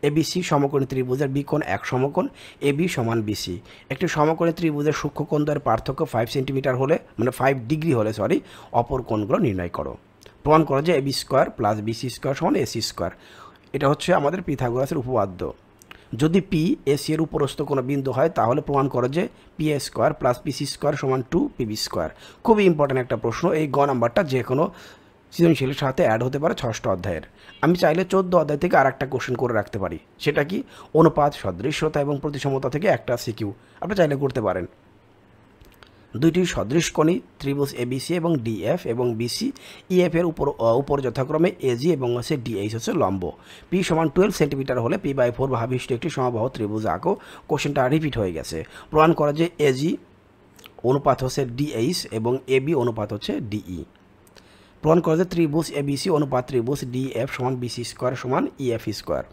এবিসি সমকোণী ত্রিভুজের বিকোণ 1 সমকোণ, এবি সমান বিসি। একটি সমকোণী ত্রিভুজের সূক্ষ্মকোণদ্বয়ের পার্থক্য 5 সেন্টিমিটার হলে, মানে 5 ডিগ্রি হলে অপর কোণগুলো নির্ণয় করো। প্রমাণ করো যে AB square plus BC square সমান এসি স্কোয়ার। এটা হচ্ছে আমাদের পিথাগোরাসের উপপাদ্য। যদি পি এসি এর উপরস্থ কোনো বিন্দু হয়, তাহলে প্রমাণ করো যে P A square plus PC square সমান 2 পিবি স্কোয়ার। খুবই ইম্পর্ট্যান্ট একটা প্রশ্ন। এই গ নাম্বারটা যে কোনো সৃজনশীলের সাথে অ্যাড হতে পারে 6ষ্ঠ অধ্যায়ের। আমি চাইলে 14 অধ্যায় থেকে আর একটা কোশ্চেন করে রাখতে পারি। সেটা কি, অনুপাত, সদৃশ্যতা এবং প্রতিসমতা থেকে একটা সিকিউ আপনি চাইলে করতে পারেন। দুইটি সদৃশকোণী ত্রিভুজ এবিসি এবং ডিএফ এবং বিসি ইএফ এর উপর যথাক্রমে এজি এবং হচ্ছে ডিএইচ হচ্ছে লম্ব। পি সমান 12 সেন্টিমিটার হলে পি/4 ভাবিষ্ট একটি সমবাহু ত্রিভুজ আঁকো। কোশ্চেনটা রিপিট হয়ে গেছে। প্রমাণ করা যে এজি অনুপাত হচ্ছে ডিএইচ এবং এবি অনুপাত হচ্ছে ডিই। প্রমাণ করা যে ত্রিভুজ এবিসি অনুপাত ত্রিভুজ ডিএফ সমান বিসি স্কোয়ার সমান ইএফ স্কোয়ার।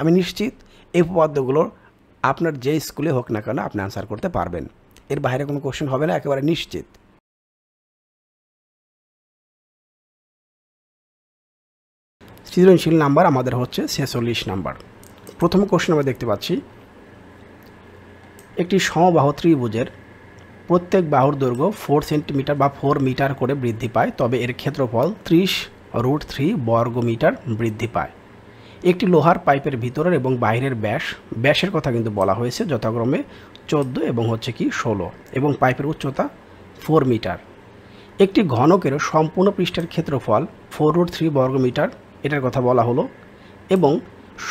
আমি নিশ্চিত এই উপপাদ্যগুলো আপনার যে স্কুলে হোক না কেন আপনি আনসার করতে পারবেন, এর বাইরে কোনো কোশ্চেন হবে না, একেবারে নিশ্চিত। সৃজনশীল নাম্বার আমাদের হচ্ছে 46 নাম্বার। প্রথম কোশ্চেন আমরা দেখতে পাচ্ছি, একটি সমবাহু ত্রিভুজের প্রত্যেক বাহুর দৈর্ঘ্য 4 সেন্টিমিটার বা 4 মিটার করে বৃদ্ধি পায়, তবে এর ক্ষেত্রফল 30√3 বর্গমিটার বৃদ্ধি পায়। একটি লোহার পাইপের ভিতরের এবং বাইরের ব্যাসের কথা কিন্তু বলা হয়েছে, যথাক্রমে 14 এবং হচ্ছে কি 16, এবং পাইপের উচ্চতা 4 মিটার। একটি ঘনকের সম্পূর্ণ পৃষ্ঠের ক্ষেত্রফল 4√3 বর্গমিটার, এটার কথা বলা হলো, এবং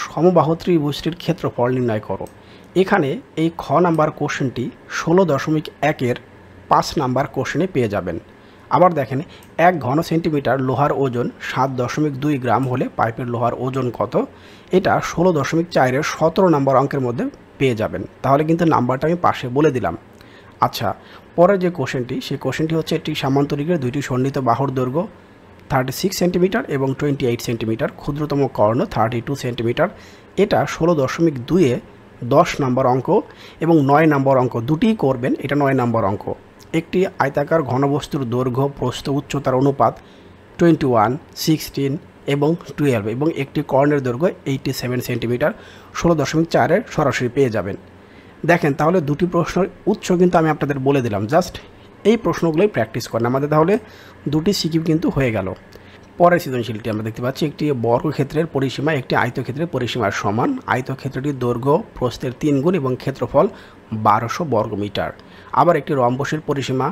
সমবাহু ত্রিভুজটির ক্ষেত্রফল নির্ণয় করো। এখানে এই খ নাম্বার কোশ্চেনটি 16.1-এর 5 নাম্বার কোশ্চেনে পেয়ে যাবেন। আবার দেখেন, 1 ঘন সেন্টিমিটার লোহার ওজন 7.2 গ্রাম হলে পাইপের লোহার ওজন কত, এটা 16.4-এর 17 নম্বর অঙ্কের মধ্যে পেয়ে যাবেন। তাহলে কিন্তু নাম্বারটা আমি পাশে বলে দিলাম। আচ্ছা, পরের যে কোশ্চেনটি, সেই কোশ্চেনটি হচ্ছে একটি সামান্তরিকের দুইটি সন্নিহিত বাহুর দৈর্ঘ্য 36 সেন্টিমিটার এবং 28 সেন্টিমিটার, ক্ষুদ্রতম কর্ণ 32 সেন্টিমিটার। এটা 16.2-এ 10 নম্বর অঙ্ক এবং 9 নম্বর অঙ্ক দুটিই করবেন, এটা 9 নম্বর অঙ্ক। একটি আয়তাকার ঘনবস্তুর দৈর্ঘ্য প্রস্থ উচ্চতার অনুপাত 21, 16 এবং 12, এবং একটি কর্ণের দৈর্ঘ্য 87 সেন্টিমিটার, 16.4-এর সরাসরি পেয়ে যাবেন। দেখেন, তাহলে দুটি প্রশ্নের উৎস কিন্তু আমি আপনাদের বলে দিলাম, জাস্ট এই প্রশ্নগুলোই প্র্যাকটিস করেন, আমাদের তাহলে দুটি সিকিউ কিন্তু হয়ে গেল। পরের সৃজনশীলটি আমরা দেখতে পাচ্ছি, একটি বর্গক্ষেত্রের পরিসীমা একটি আয়তক্ষেত্রের পরিসীমার সমান। আয়তক্ষেত্রটির দৈর্ঘ্য প্রস্থের 3 গুণ এবং ক্ষেত্রফল 1200 বর্গমিটার। আবার একটি রম্বসের পরিসীমা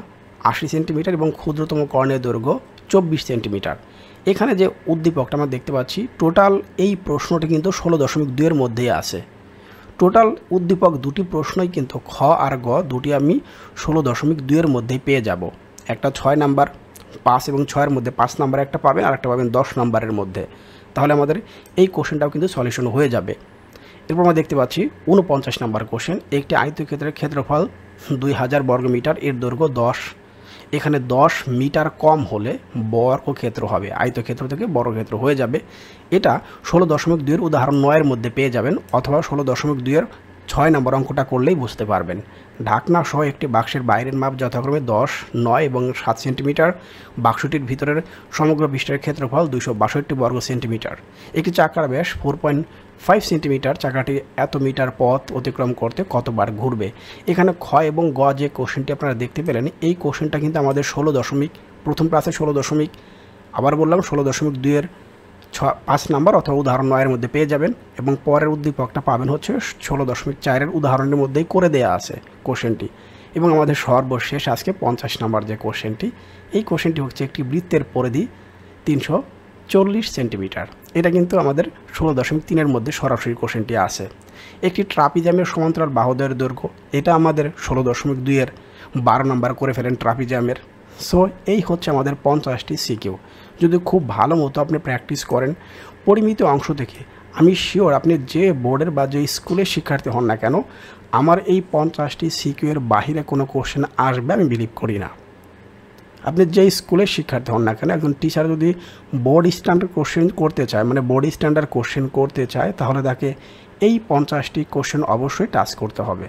80 সেন্টিমিটার এবং ক্ষুদ্রতম কর্ণের দৈর্ঘ্য 24 সেন্টিমিটার। এখানে যে উদ্দীপকটা আমরা দেখতে পাচ্ছি, টোটাল এই প্রশ্নটি কিন্তু 16.2-এর মধ্যেই আছে। টোটাল উদ্দীপক দুটি প্রশ্নই কিন্তু খ আর গ দুটি আমি 16.2-এর মধ্যেই পেয়ে যাব। একটা 6 নাম্বার 5 এবং 6-এর মধ্যে 5 নাম্বার একটা পাবেন, আর একটা পাবেন 10 নাম্বারের মধ্যে। তাহলে আমাদের এই কোশ্চেনটাও কিন্তু সলিউশন হয়ে যাবে। এরপর আমরা দেখতে পাচ্ছি 49 নাম্বার কোশ্চেন, একটি আয়তক্ষেত্রের ক্ষেত্রফল 2000 বর্গমিটার, এর দৈর্ঘ্য 10। এখানে 10 মিটার কম হলে বর্গক্ষেত্র হবে, আয়তক্ষেত্র থেকে বর্গক্ষেত্র হয়ে যাবে। এটা 16.2-এর উদাহরণ 9-এর মধ্যে পেয়ে যাবেন, অথবা 16.2-এর 6 নম্বর অঙ্কটা করলেই বুঝতে পারবেন। ঢাকনা সহ একটি বাক্সের বাইরের মাপ যথাক্রমে 10, 9 এবং 7 সেন্টিমিটার। বাক্সটির ভিতরের সমগ্র পৃষ্ঠের ক্ষেত্রফল 262 বর্গ সেন্টিমিটার। একটি চাকার ব্যাস 4.5 সেন্টিমিটার। চাকাটি এত মিটার পথ অতিক্রম করতে কতবার ঘুরবে? এখানে খ এবং গ যে কোশ্চেনটি আপনারা দেখতে পেলেন, এই কোশ্চেনটা কিন্তু আমাদের 16 প্রথম ক্লাসে 16 আবার বললাম 16.2-এর 5 নাম্বার অথবা উদাহরণ 9-এর মধ্যে পেয়ে যাবেন, এবং পরের উদ্দীপকটা পাবেন হচ্ছে 16.4-এর উদাহরণের মধ্যেই করে দেয়া আছে কোশ্চেনটি। এবং আমাদের সর্বশেষ আজকে 50 নাম্বার যে কোশ্চেনটি, এই কোশ্চেনটি হচ্ছে একটি বৃত্তের পরিধি 340 সেন্টিমিটার। এটা কিন্তু আমাদের 16.3-এর মধ্যে সরাসরি কোশ্চেনটি আছে। একটি ট্রাপিজামের সমান্তরাল বাহুদ্বয়ের দৈর্ঘ্য, এটা আমাদের 16.2-এর 12 নাম্বার করে ফেলেন ট্রাপিজামের। সো এই হচ্ছে আমাদের 50টি সিকিউ। যদি খুব ভালো মতো আপনি প্র্যাকটিস করেন পরিমিত অংশ থেকে, আমি শিওর আপনি যে বোর্ডের বা যে স্কুলের শিক্ষার্থী হন না কেন, আমার এই 50টি সিকিউয়ের বাহিরে কোনো কোশ্চেন আসবে আমি বিলিভ করি না। আপনি যে স্কুলের শিক্ষার্থী হন না কেন, একজন টিচার যদি বোর্ড স্ট্যান্ডার্ড কোশ্চেন করতে চায়, মানে বোর্ড স্ট্যান্ডার্ড কোশ্চেন করতে চায়, তাহলে তাকে এই 50টি কোশ্চেন অবশ্যই টাচ করতে হবে।